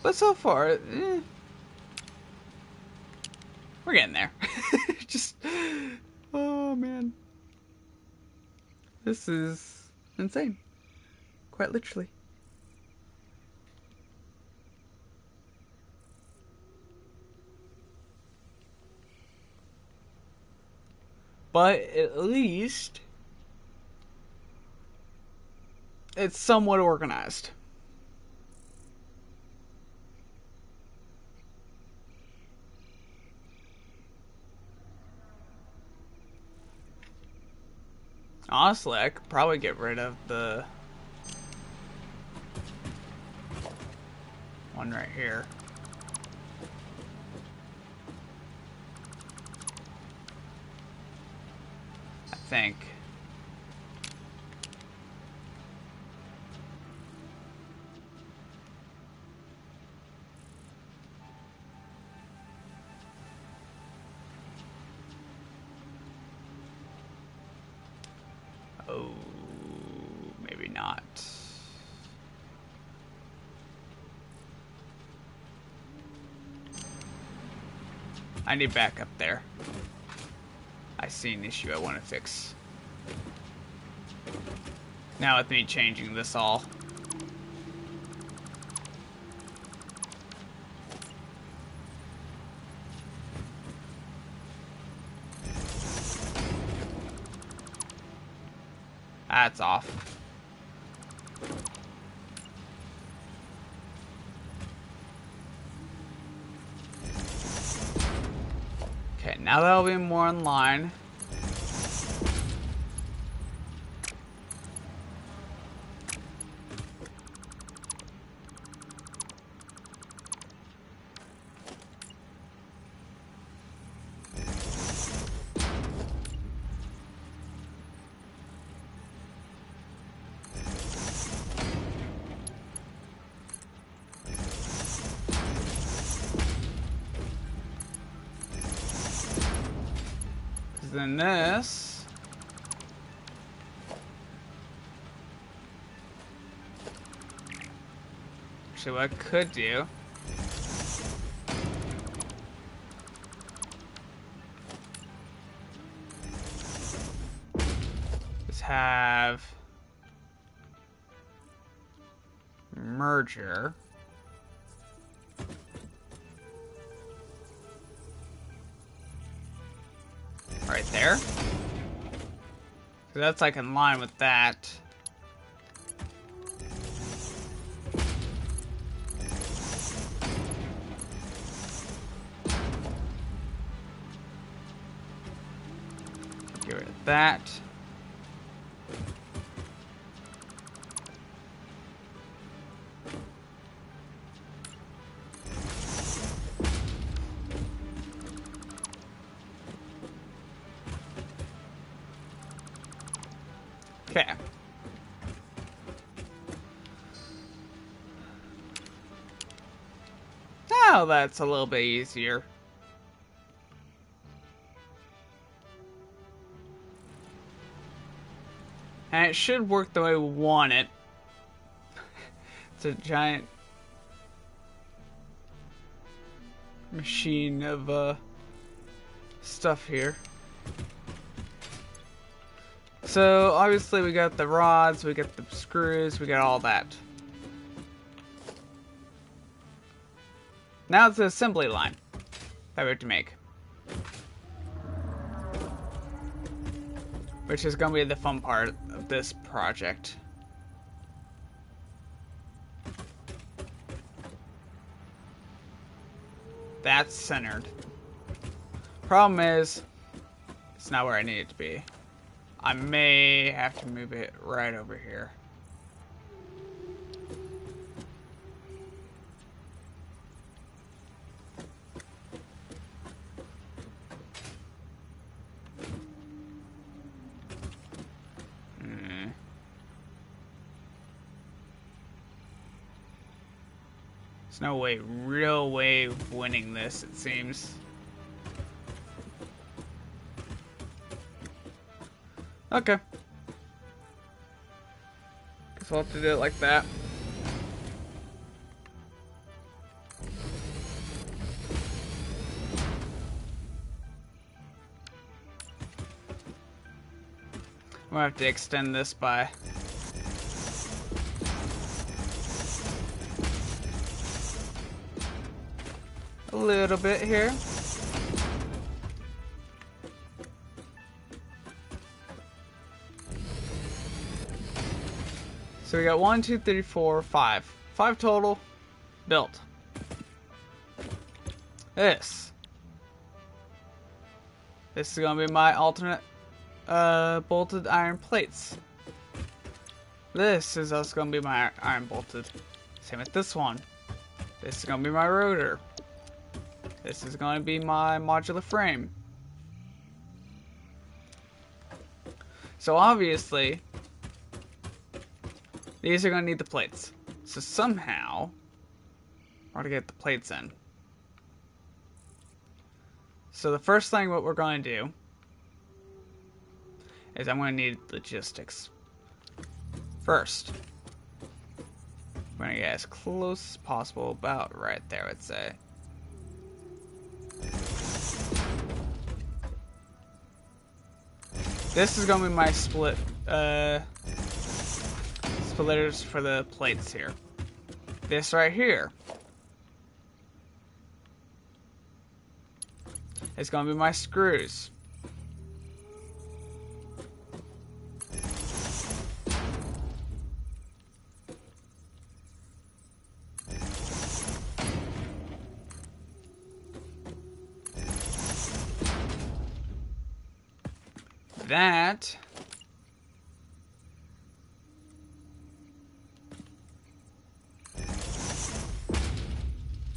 But so far, we're getting there. Just, oh man. This is insane. Quite literally. But at least it's somewhat organized. Honestly, I could probably get rid of the one right here. I think. Oh, maybe not. I need backup there. I see an issue I want to fix. Now with me changing this all. That's off. Okay, now that'll be more in line. Then this actually what I could do is have merger right there. So that's like in line with that. Get rid of that. Okay. Now that's a little bit easier. And it should work the way we want it. It's a giant machine of stuff here. So obviously we got the rods, we got the screws, we got all that. Now it's the assembly line that we have to make. Which is going to be the fun part of this project. That's centered. Problem is, it's not where I need it to be. I may have to move it right over here. There's no real way of winning this, it seems. Okay. Guess we'll have to do it like that. I'm gonna have to extend this by a little bit here. So we got 1, 2, 3, 4, 5. 5 total built. This is gonna be my alternate bolted iron plates. This is also gonna be my iron bolted. Same with this one. This is gonna be my rotor. This is gonna be my modular frame. So obviously, these are gonna need the plates. So somehow, we're gonna get the plates in. So the first thing what we're gonna do is I'm going to need logistics. First, we're going to get as close as possible, about right there, I'd say. This is going to be my splitters for the plates here. This right here is going to be my screws. That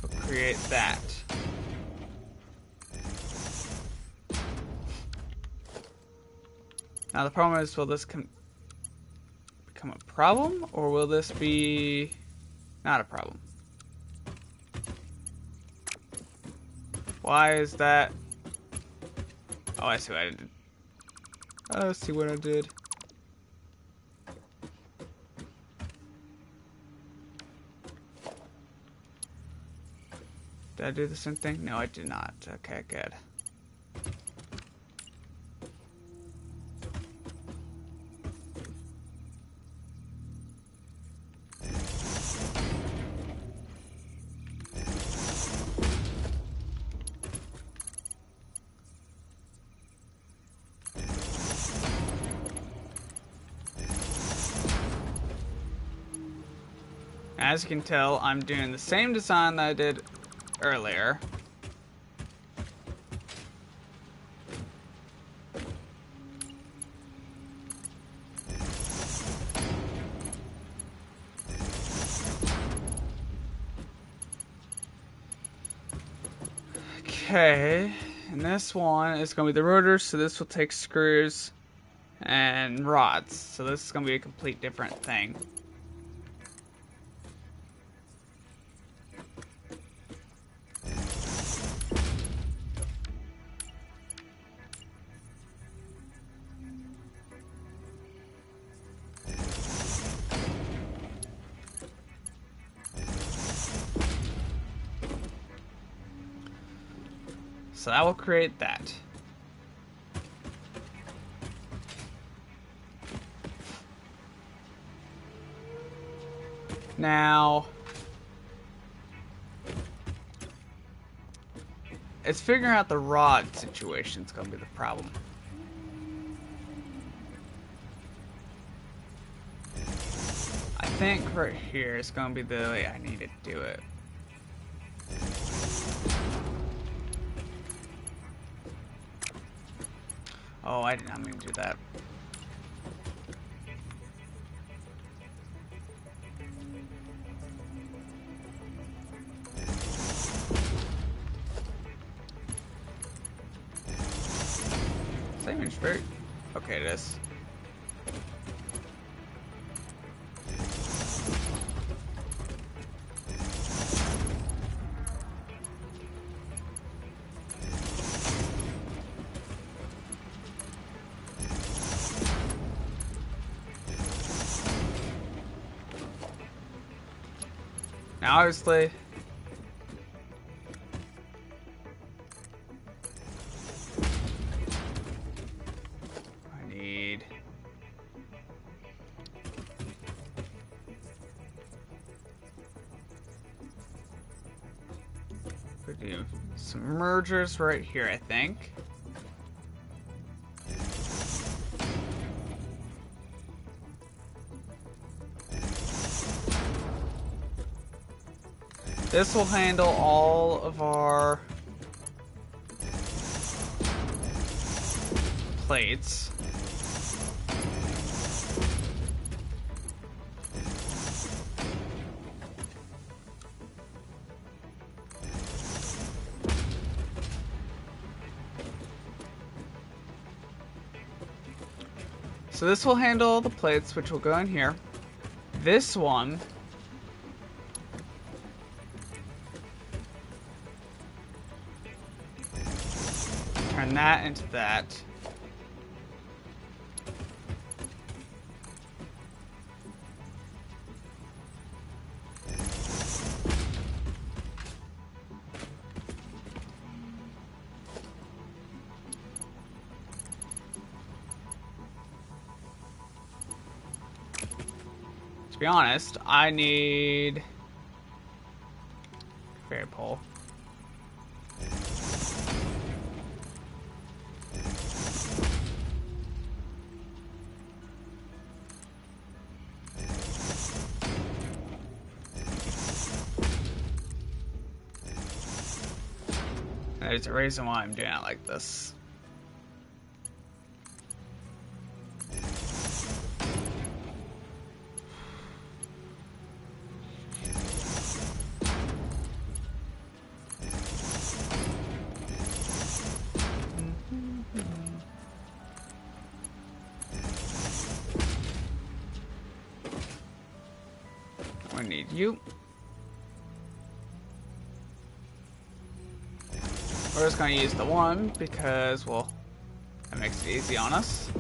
will create that. Now the problem is, will this become a problem, or will this be not a problem? Why is that? Oh, I see what I did. Oh, see what I did. Did I do the same thing? No, I did not. Okay, good. As you can tell, I'm doing the same design that I did earlier. Okay, and this one is going to be the rotors, so this will take screws and rods. So this is going to be a complete different thing. So that will create that. Now, it's figuring out the rod situation is going to be the problem. I think right here is going to be the way I need to do it. Oh, I did not mean to do that. Same inch straight. Okay, it is. Now, obviously, I need we do some mergers right here, I think. This will handle all of our plates. So this will handle all the plates, which will go in here. This one turn that into that. To be honest, I need conveyor pole. There's a reason why I'm doing it like this. I need you. We're just going to use the one because, well, that makes it easy on us.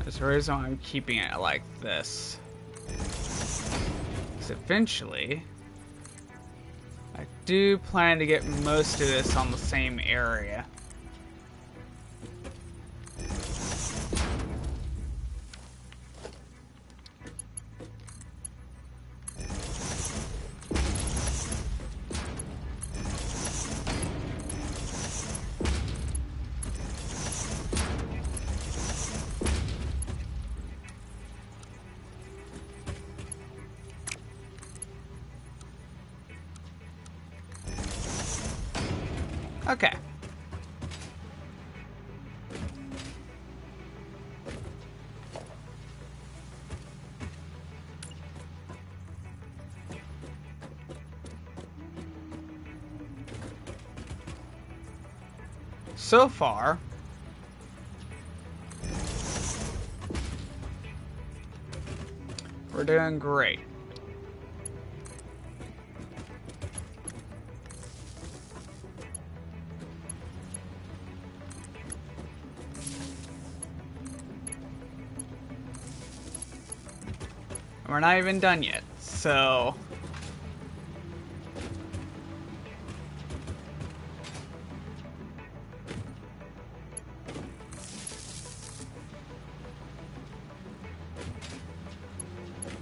There's a reason why I'm keeping it like this. Because eventually, I do plan to get most of this on the same area. Okay. So far, we're doing great. We're not even done yet, so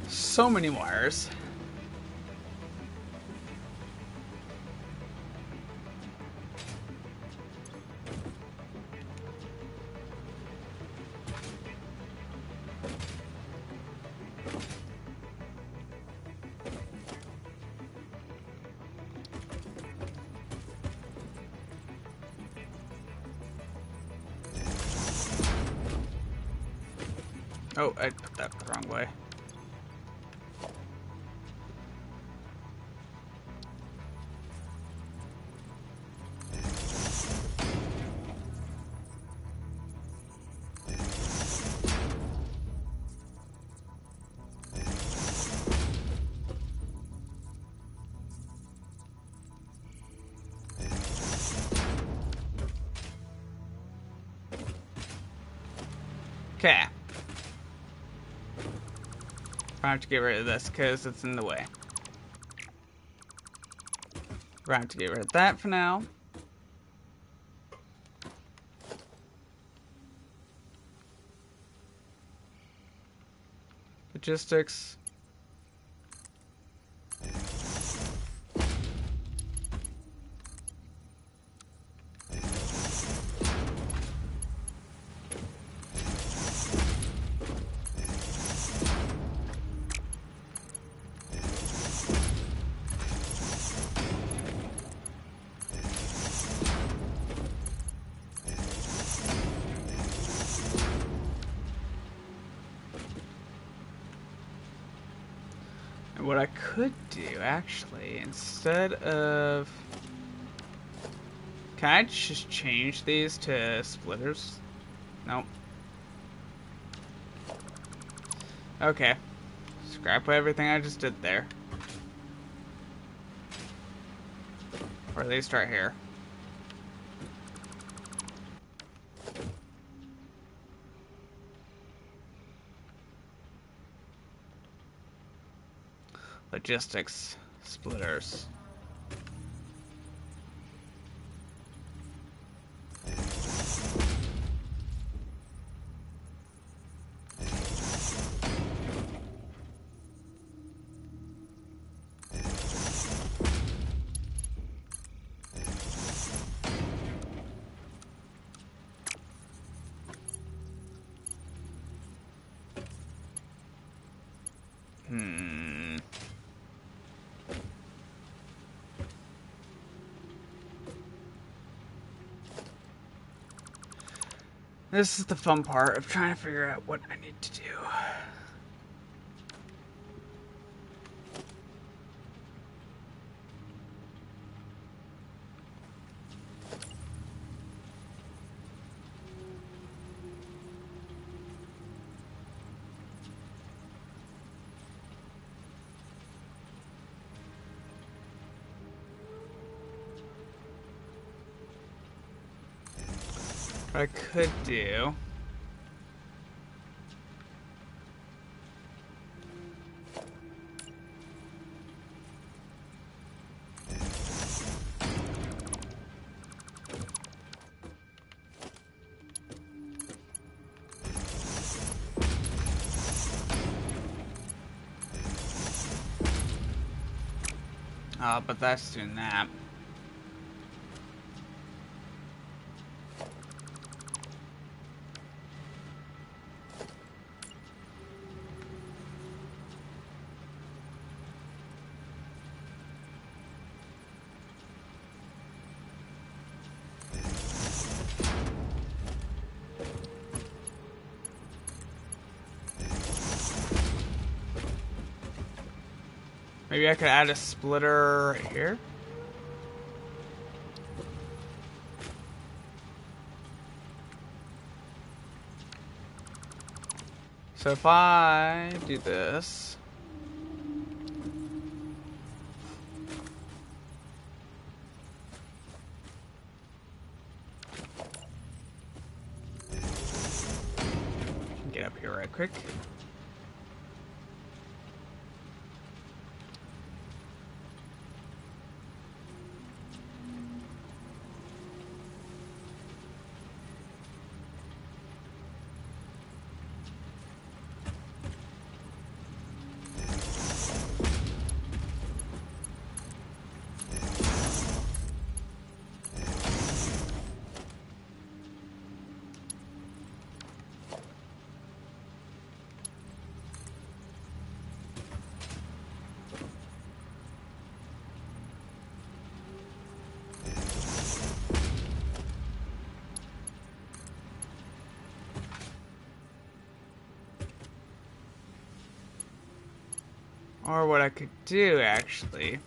so many wires. Oh, I put that the wrong way. Okay. I have to get rid of this because it's in the way. We're going to have to get rid of that for now. Logistics. And what I could do, actually, instead of... Can I just change these to splitters? Nope. Okay. Scrap everything I just did there. Or at least right here. Logistics. Splitters. This is the fun part of trying to figure out what I need to do. What I could do... but that's doing that. Maybe I could add a splitter right here. So if I do this... Get up here right quick. Or what I could do, actually,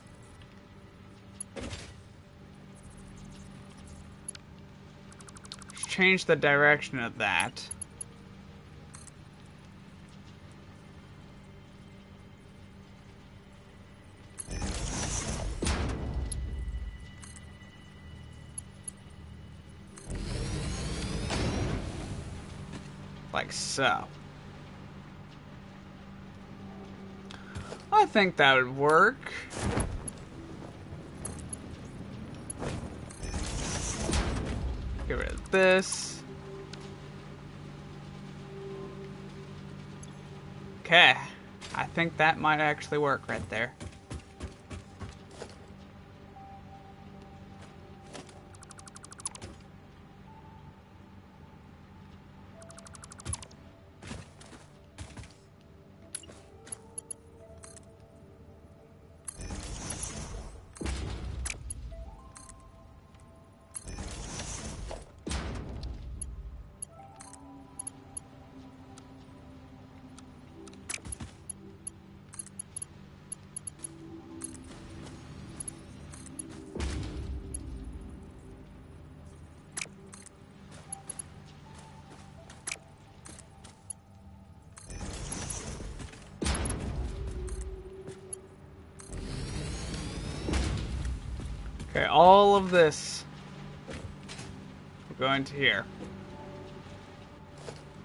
is change the direction of that. Like so. I think that would work. Get rid of this. Okay. I think that might actually work right there. Okay, all of this will go into here.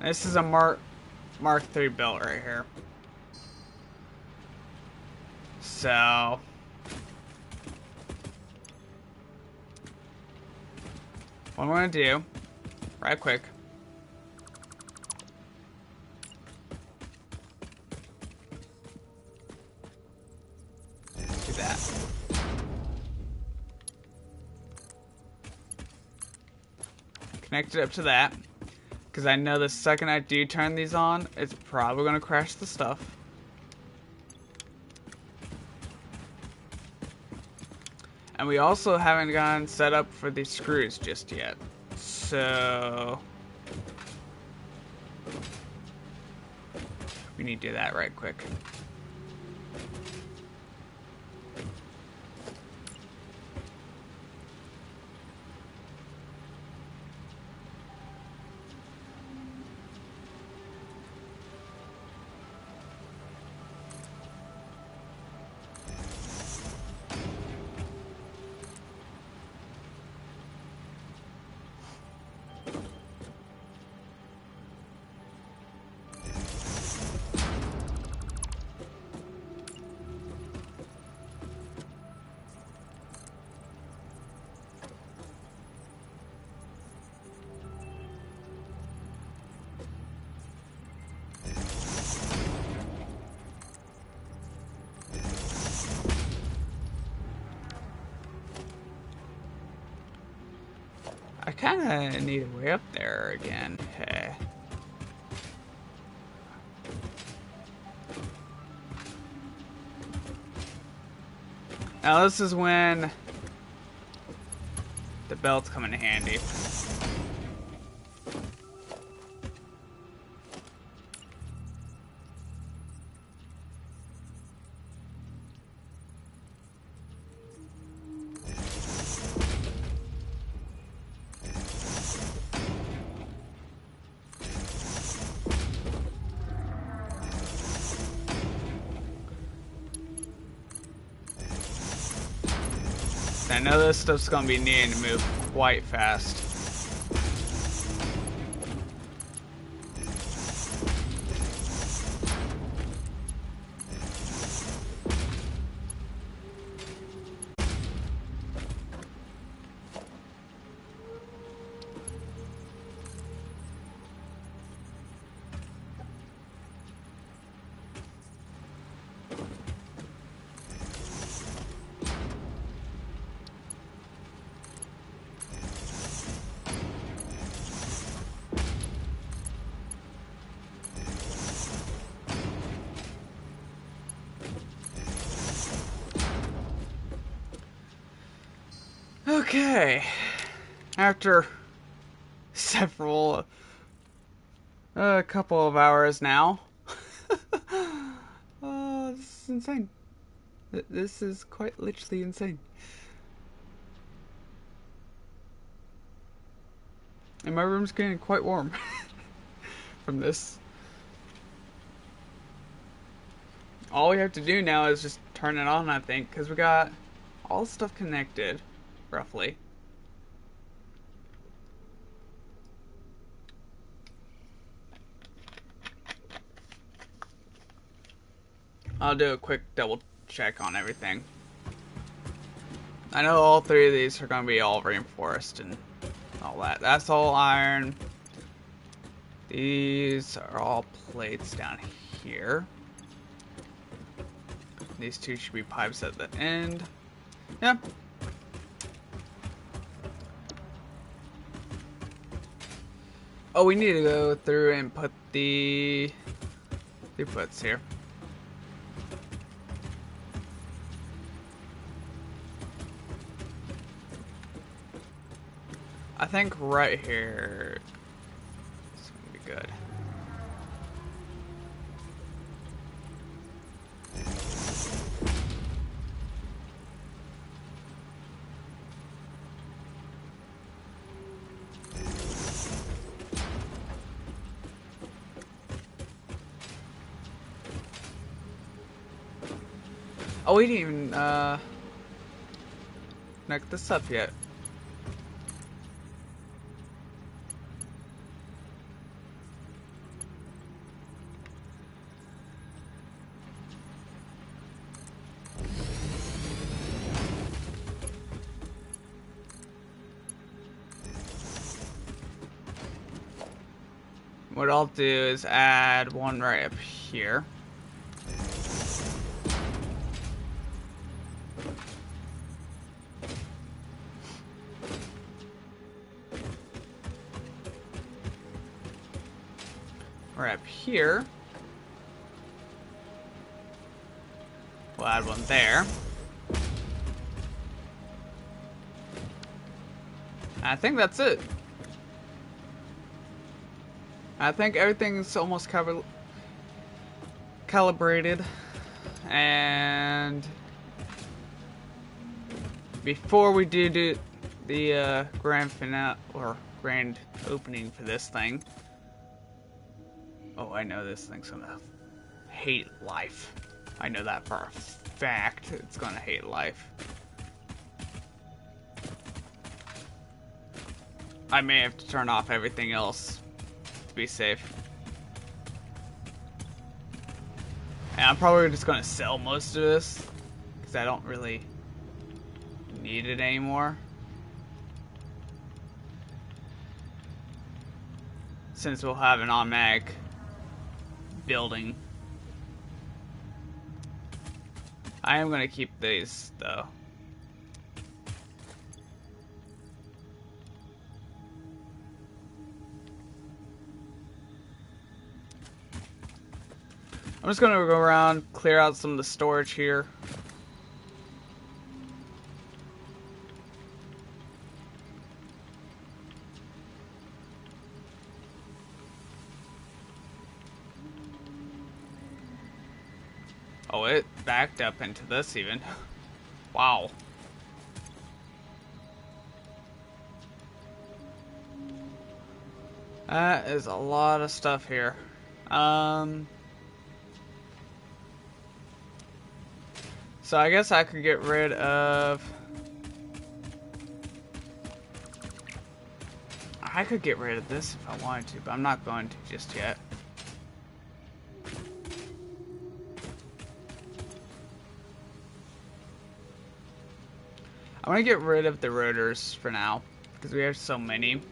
This is a Mark III built right here. So what I'm gonna do, right quick, do that. Connect it up to that, because I know the second I do turn these on, it's probably gonna crash the stuff. And we also haven't gotten set up for these screws just yet. So we need to do that right quick. I kind of need a way up there again. Okay. Now this is when the belts come in handy. I know this stuff's gonna be needing to move quite fast. Okay, after several, a couple of hours now, this is insane. This is quite literally insane. And my room's getting quite warm from this. All we have to do now is just turn it on, I think, because we got all the stuff connected, roughly. I'll do a quick double check on everything. I know all three of these are going to be all reinforced and all that. That's all iron. These are all plates down here. These two should be pipes at the end. Yeah. Oh, we need to go through and put the throughputs here. I think right here is going to be good. Oh, we didn't even connect this up yet. What I'll do is add one right up here. Right up here. We'll add one there. I think that's it. I think everything's almost calibrated, and before we do the grand finale or grand opening for this thing, oh, I know this thing's gonna hate life. I know that for a fact. It's gonna hate life. I may have to turn off everything else to be safe. And I'm probably just gonna sell most of this because I don't really need it anymore. Since we'll have an automatic building. I am gonna keep these though. I'm just gonna go around, clear out some of the storage here. Oh, it backed up into this even. Wow. That is a lot of stuff here. So I guess I could get rid of... I could get rid of this if I wanted to, but I'm not going to just yet. I'm gonna get rid of the rotors for now, because we have so many.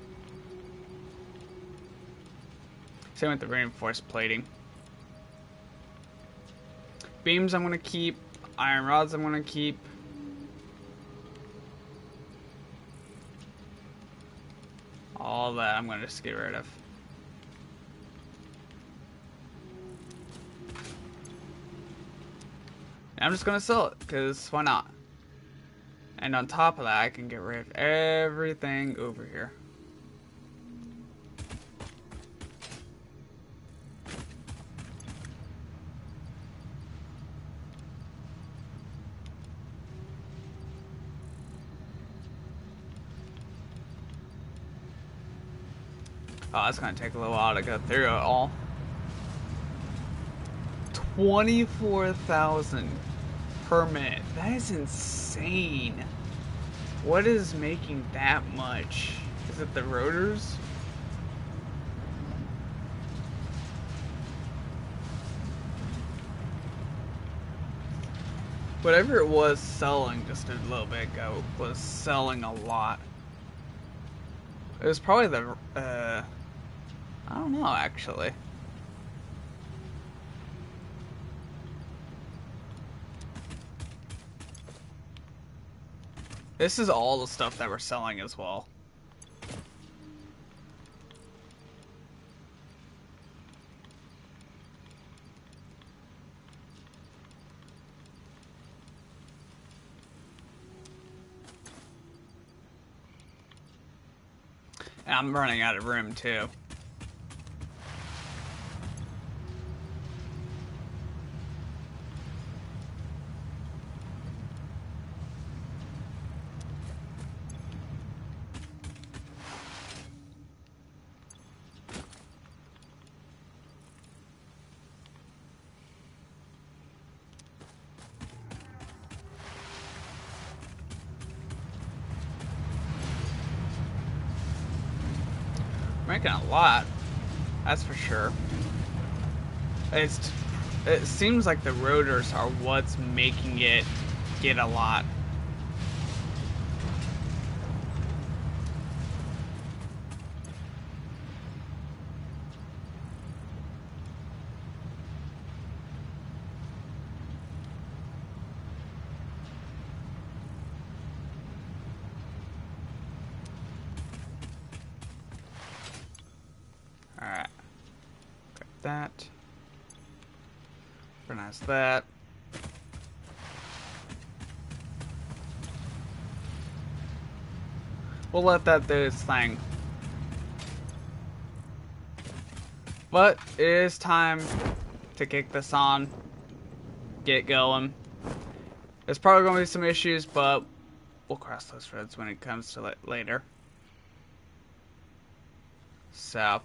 Same with the reinforced plating. Beams I'm gonna keep. Iron rods I'm gonna keep. All that I'm gonna just get rid of. And I'm just gonna sell it, because why not? And on top of that, I can get rid of everything over here. Oh, it's gonna take a little while to go through it all. 24,000 per minute. That is insane. What is making that much? Is it the rotors? Whatever it was selling just a little bit ago was selling a lot. It was probably the, I don't know actually. This is all the stuff that we're selling as well. And I'm running out of room too. Making a lot, that's for sure. It seems like the rotors are what's making it get a lot. Alright. Grab that. Organize that. We'll let that do its thing. But it is time to kick this on. Get going. There's probably going to be some issues, but we'll cross those roads when it comes to it later. So.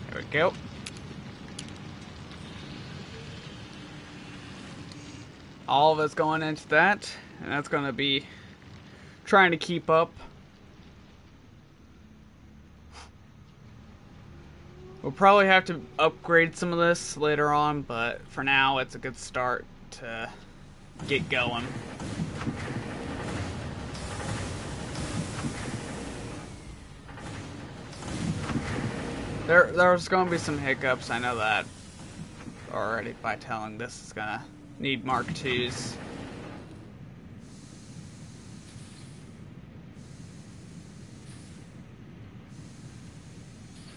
There we go. All of it's going into that, and that's going to be trying to keep up. We'll probably have to upgrade some of this later on, but for now it's a good start to get going. There's going to be some hiccups, I know that already by telling this is going to need Mark IIs.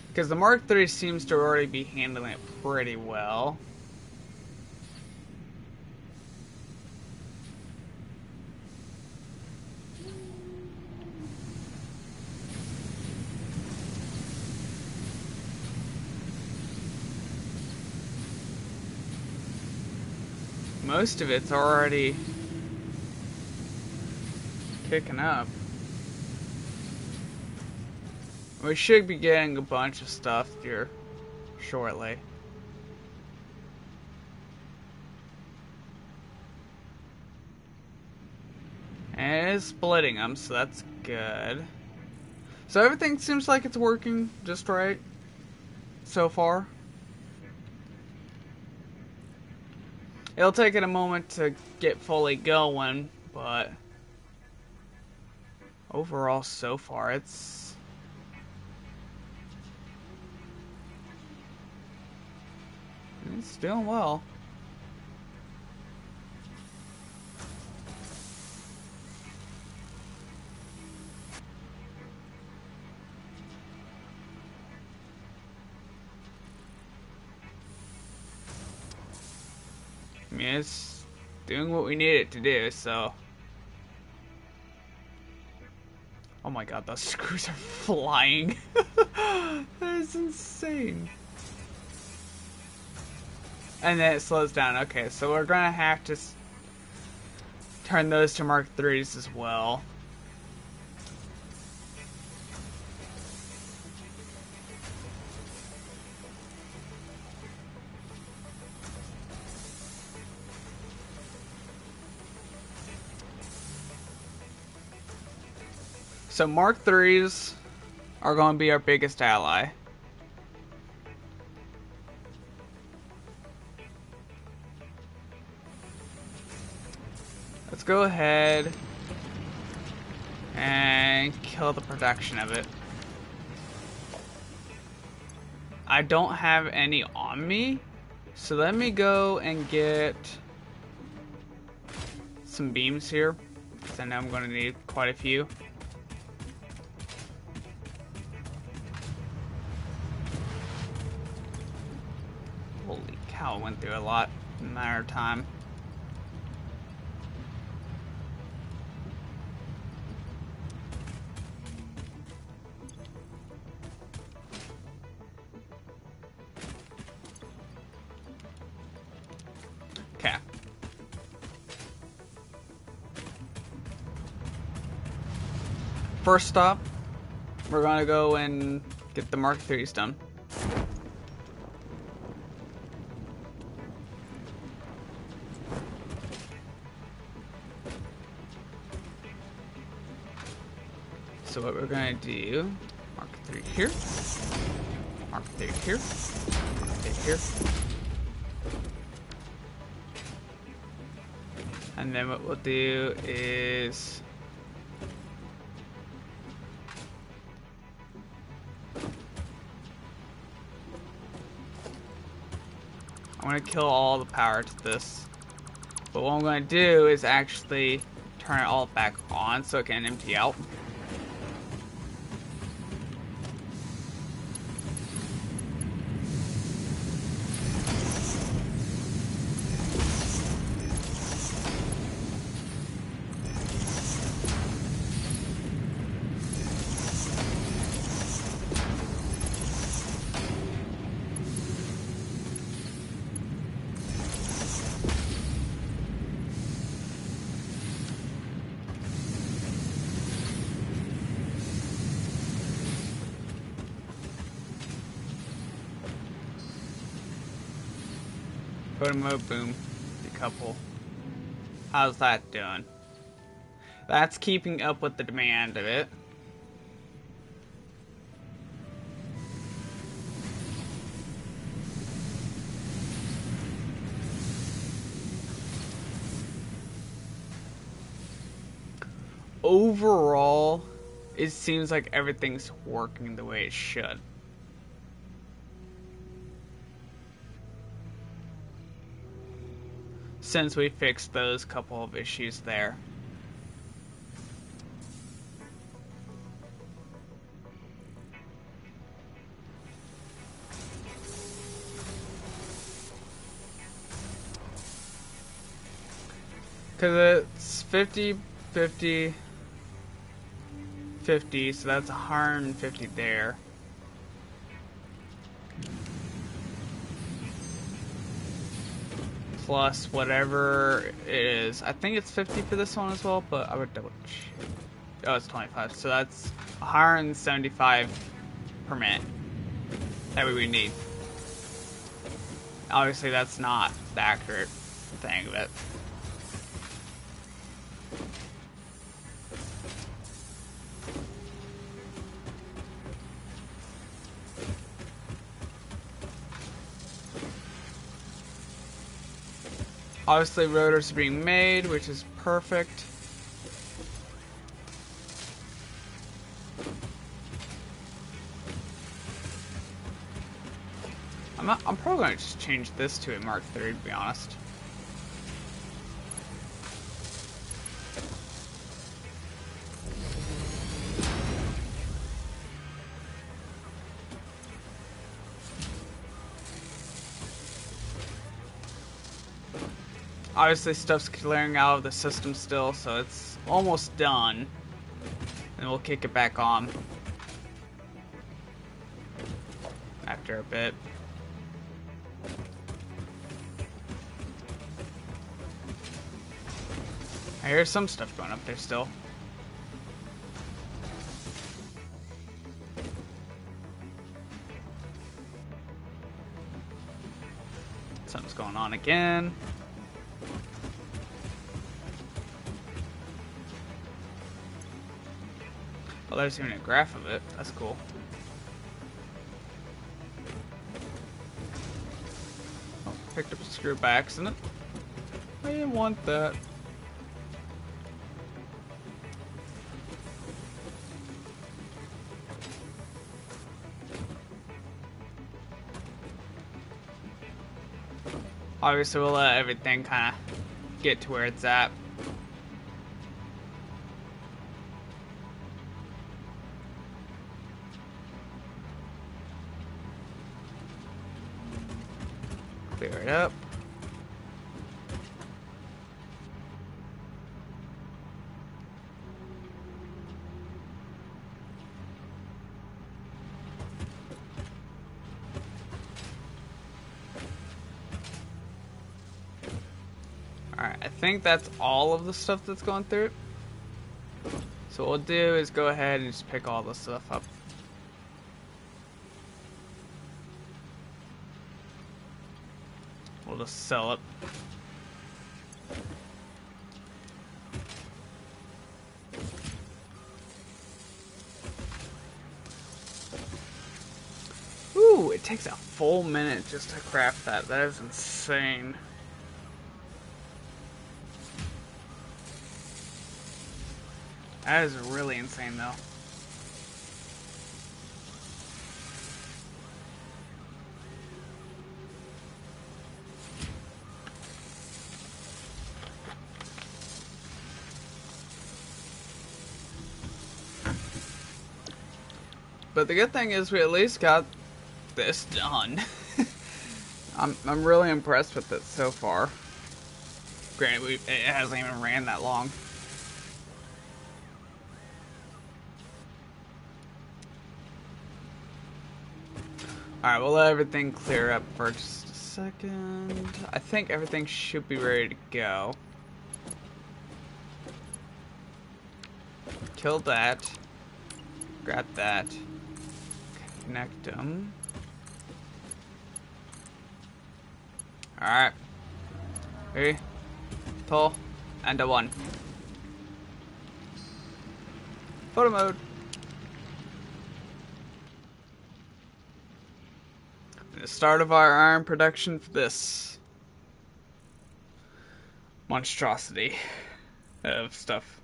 Because the Mark III seems to already be handling it pretty well. Most of it's already kicking up. We should be getting a bunch of stuff here shortly. And it is splitting them, so that's good. So everything seems like it's working just right so far. It'll take it a moment to get fully going, but overall so far it's doing well. I mean, it's doing what we need it to do, so. Oh my god, those screws are flying. That is insane. And then it slows down. Okay, so we're gonna have to turn those to Mark IIIs as well. So Mark IIIs are going to be our biggest ally. Let's go ahead and kill the production of it. I don't have any on me, so let me go and get some beams here, because I know I'm going to need quite a few. Holy cow, I went through a lot in a matter of time. Okay. First stop, we're going to go and get the Mark IIIs done. So what we're going to do, Mark III here, Mark III here, Mark III here. And then what we'll do is I'm going to kill all the power to this. But what I'm going to do is actually turn it all back on so it can empty out. Photo boom, decouple. How's that doing? That's keeping up with the demand of it. Overall, it seems like everything's working the way it should. Since we fixed those couple of issues there. Because it's 50, 50, 50, so that's 150 there. Plus whatever it is. I think it's 50 for this one as well, but I would double check. Oh, it's 25. So that's 175 per minute that we need. Obviously, that's not the accurate thing, but obviously rotors are being made, which is perfect. I'm probably going to just change this to a Mark III, to be honest. Obviously stuff's clearing out of the system still, so it's almost done. And and we'll kick it back on after a bit. I hear some stuff going up there still. Something's going on again. Oh, there's even a graph of it. That's cool. Oh, picked up a screw by accident. I didn't want that. Obviously, we'll let everything kind of get to where it's at. Clear it up. Alright, I think that's all of the stuff that's going through it. So what we'll do is go ahead and just pick all the stuff up. We'll just sell it. Ooh, it takes a full minute just to craft that. That is insane. That is really insane, though. But the good thing is we at least got this done. I'm really impressed with it so far. Granted, it hasn't even ran that long. Alright, we'll let everything clear up for just a second. I think everything should be ready to go. Kill that. Grab that. Connect them. Alright. Ready? Pull. And a 1. Photo mode. The start of our iron production for this monstrosity of stuff.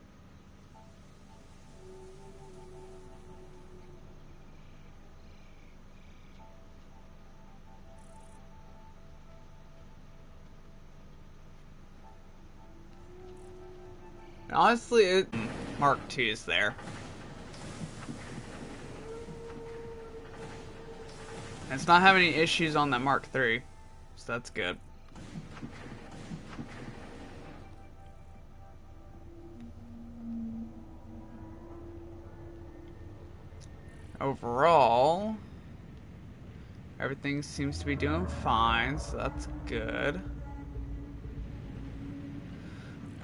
And honestly, Mark II is there. And it's not having any issues on that Mark III, so that's good. Overall, everything seems to be doing fine, so that's good.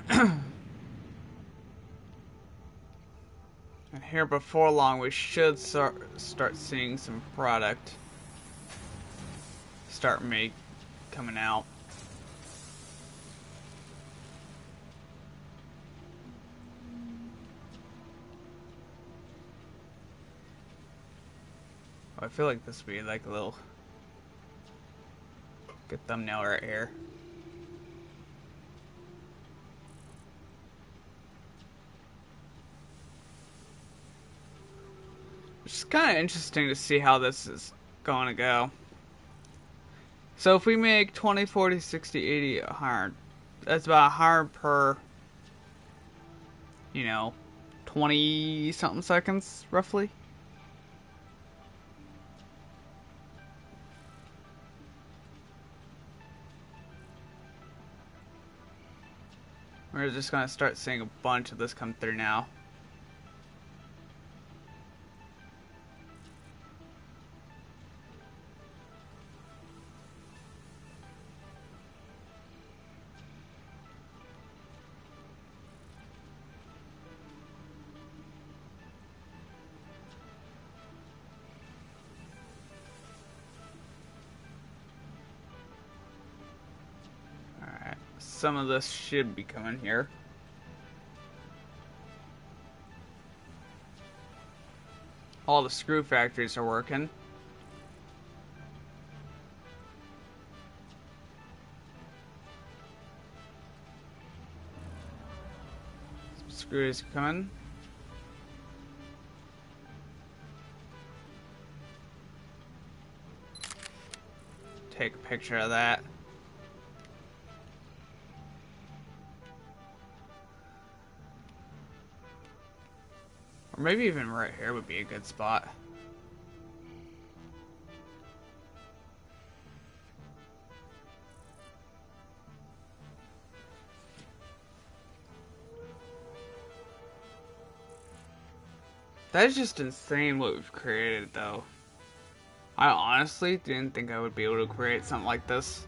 And here before long, we should start seeing some product coming out. I feel like this would be like a little good thumbnail right here. It's kind of interesting to see how this is going to go. So if we make 20, 40, 60, 80, 100, that's about 100 per, 20 something seconds, roughly. We're just going to start seeing a bunch of this come through now. some of this should be coming here. All the screw factories are working. Some screws coming. Take a picture of that. Or maybe even right here would be a good spot. That is just insane what we've created, though. I honestly didn't think I would be able to create something like this.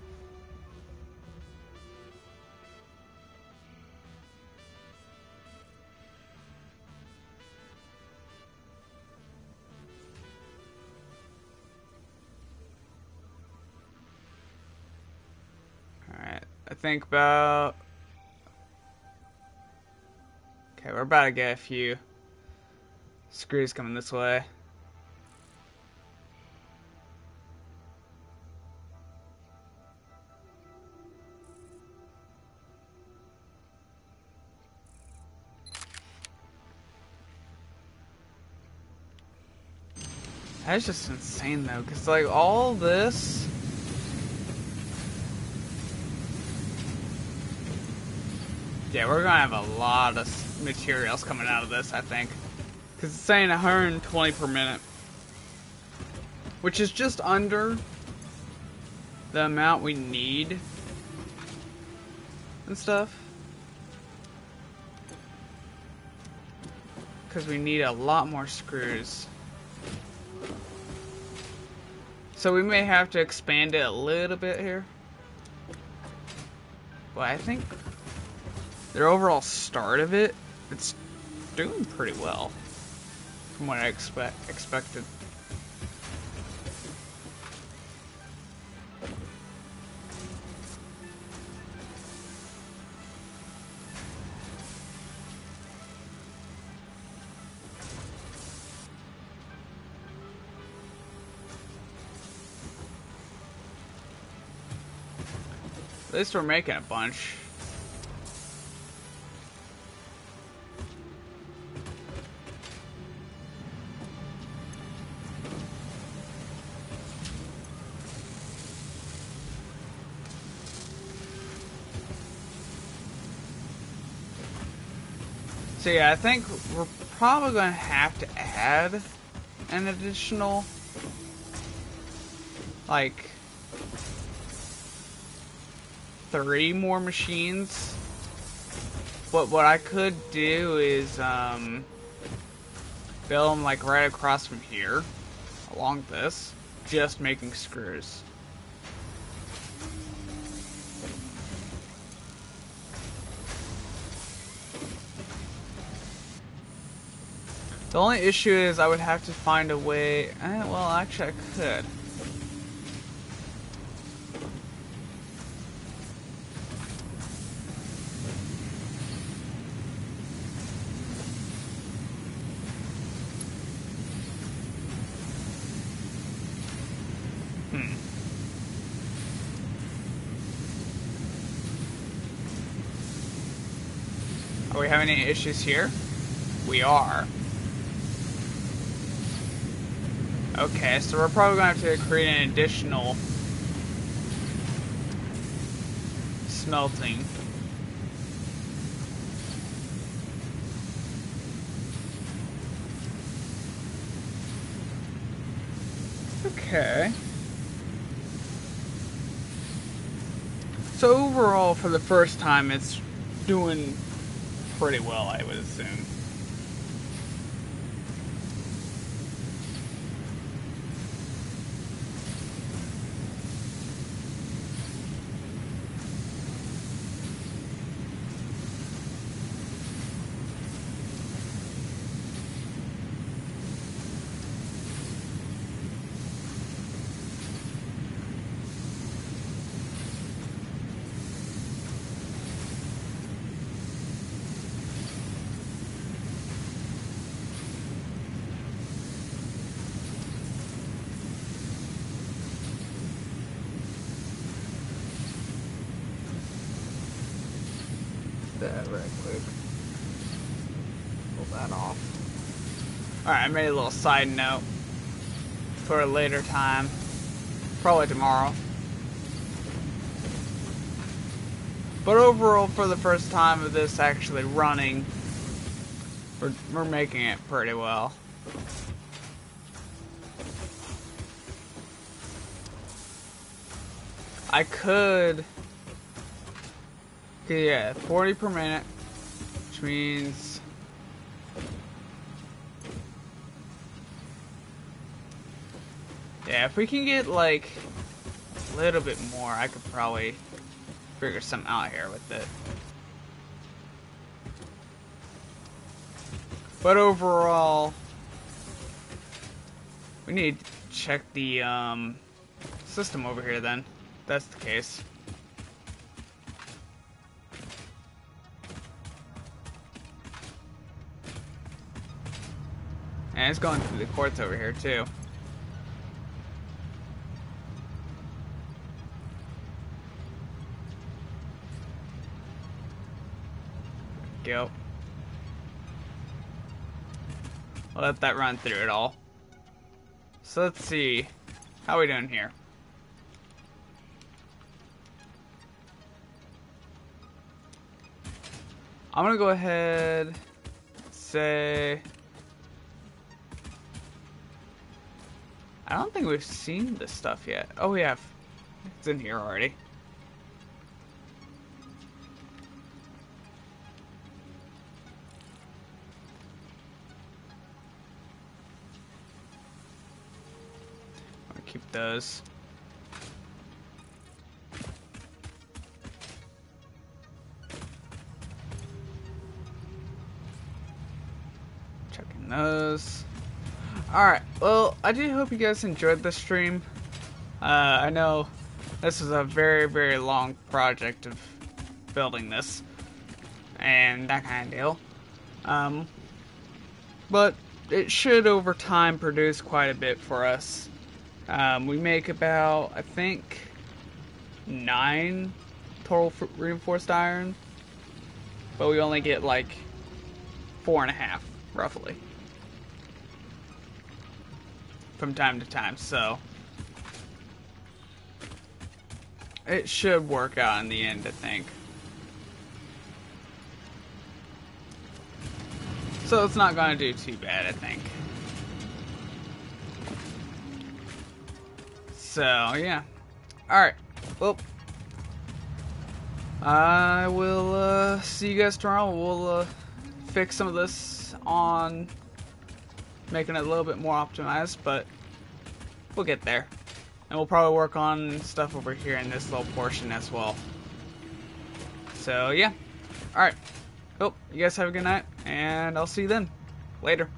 Alright, I think about... Okay, we're about to get a few screws coming this way. That's just insane though, because like all this... Yeah, we're gonna have a lot of materials coming out of this, I think. Because it's saying 120 per minute. Which is just under the amount we need. And stuff. Because we need a lot more screws. So we may have to expand it a little bit here. But I think their overall start of it, it's doing pretty well. From what I expected. At least we're making a bunch. So yeah, I think we're probably going to have to add an additional, like, 3 more machines. But what I could do is build them like right across from here, along this, just making screws. The only issue is I would have to find a way... well, actually I could. Are we having any issues here? We are. Okay, so we're probably going to have to create an additional smelting. Okay. So overall, for the first time, it's doing pretty well, I would assume. right quick. Pull that off. Alright, I made a little side note for a later time. Probably tomorrow. But overall, for the first time of this actually running, we're making it pretty well. I could, yeah, 40 per minute, which means yeah, if we can get like a little bit more, I could probably figure something out here with it. But overall, we need to check the system over here then. That's the case. And it's going through the quartz over here too. Go. I'll let that run through it all. So let's see. How are we doing here? I'm gonna go ahead, say, I don't think we've seen this stuff yet. Oh, we have. It's in here already. I'll keep those. Those. Alright, well, I do hope you guys enjoyed this stream. I know this is a very, very long project of building this and that kind of deal. But it should over time produce quite a bit for us. We make about, I think, 9 total reinforced iron, but we only get like 4.5 roughly from time to time, so it should work out in the end, I think. So it's not gonna do too bad, I think. So yeah. Alright, well, I will see you guys tomorrow. We'll fix some of this on making it a little bit more optimized, but we'll get there. And we'll probably work on stuff over here in this little portion as well. So yeah. Alright. Well, you guys have a good night, and I'll see you then. Later.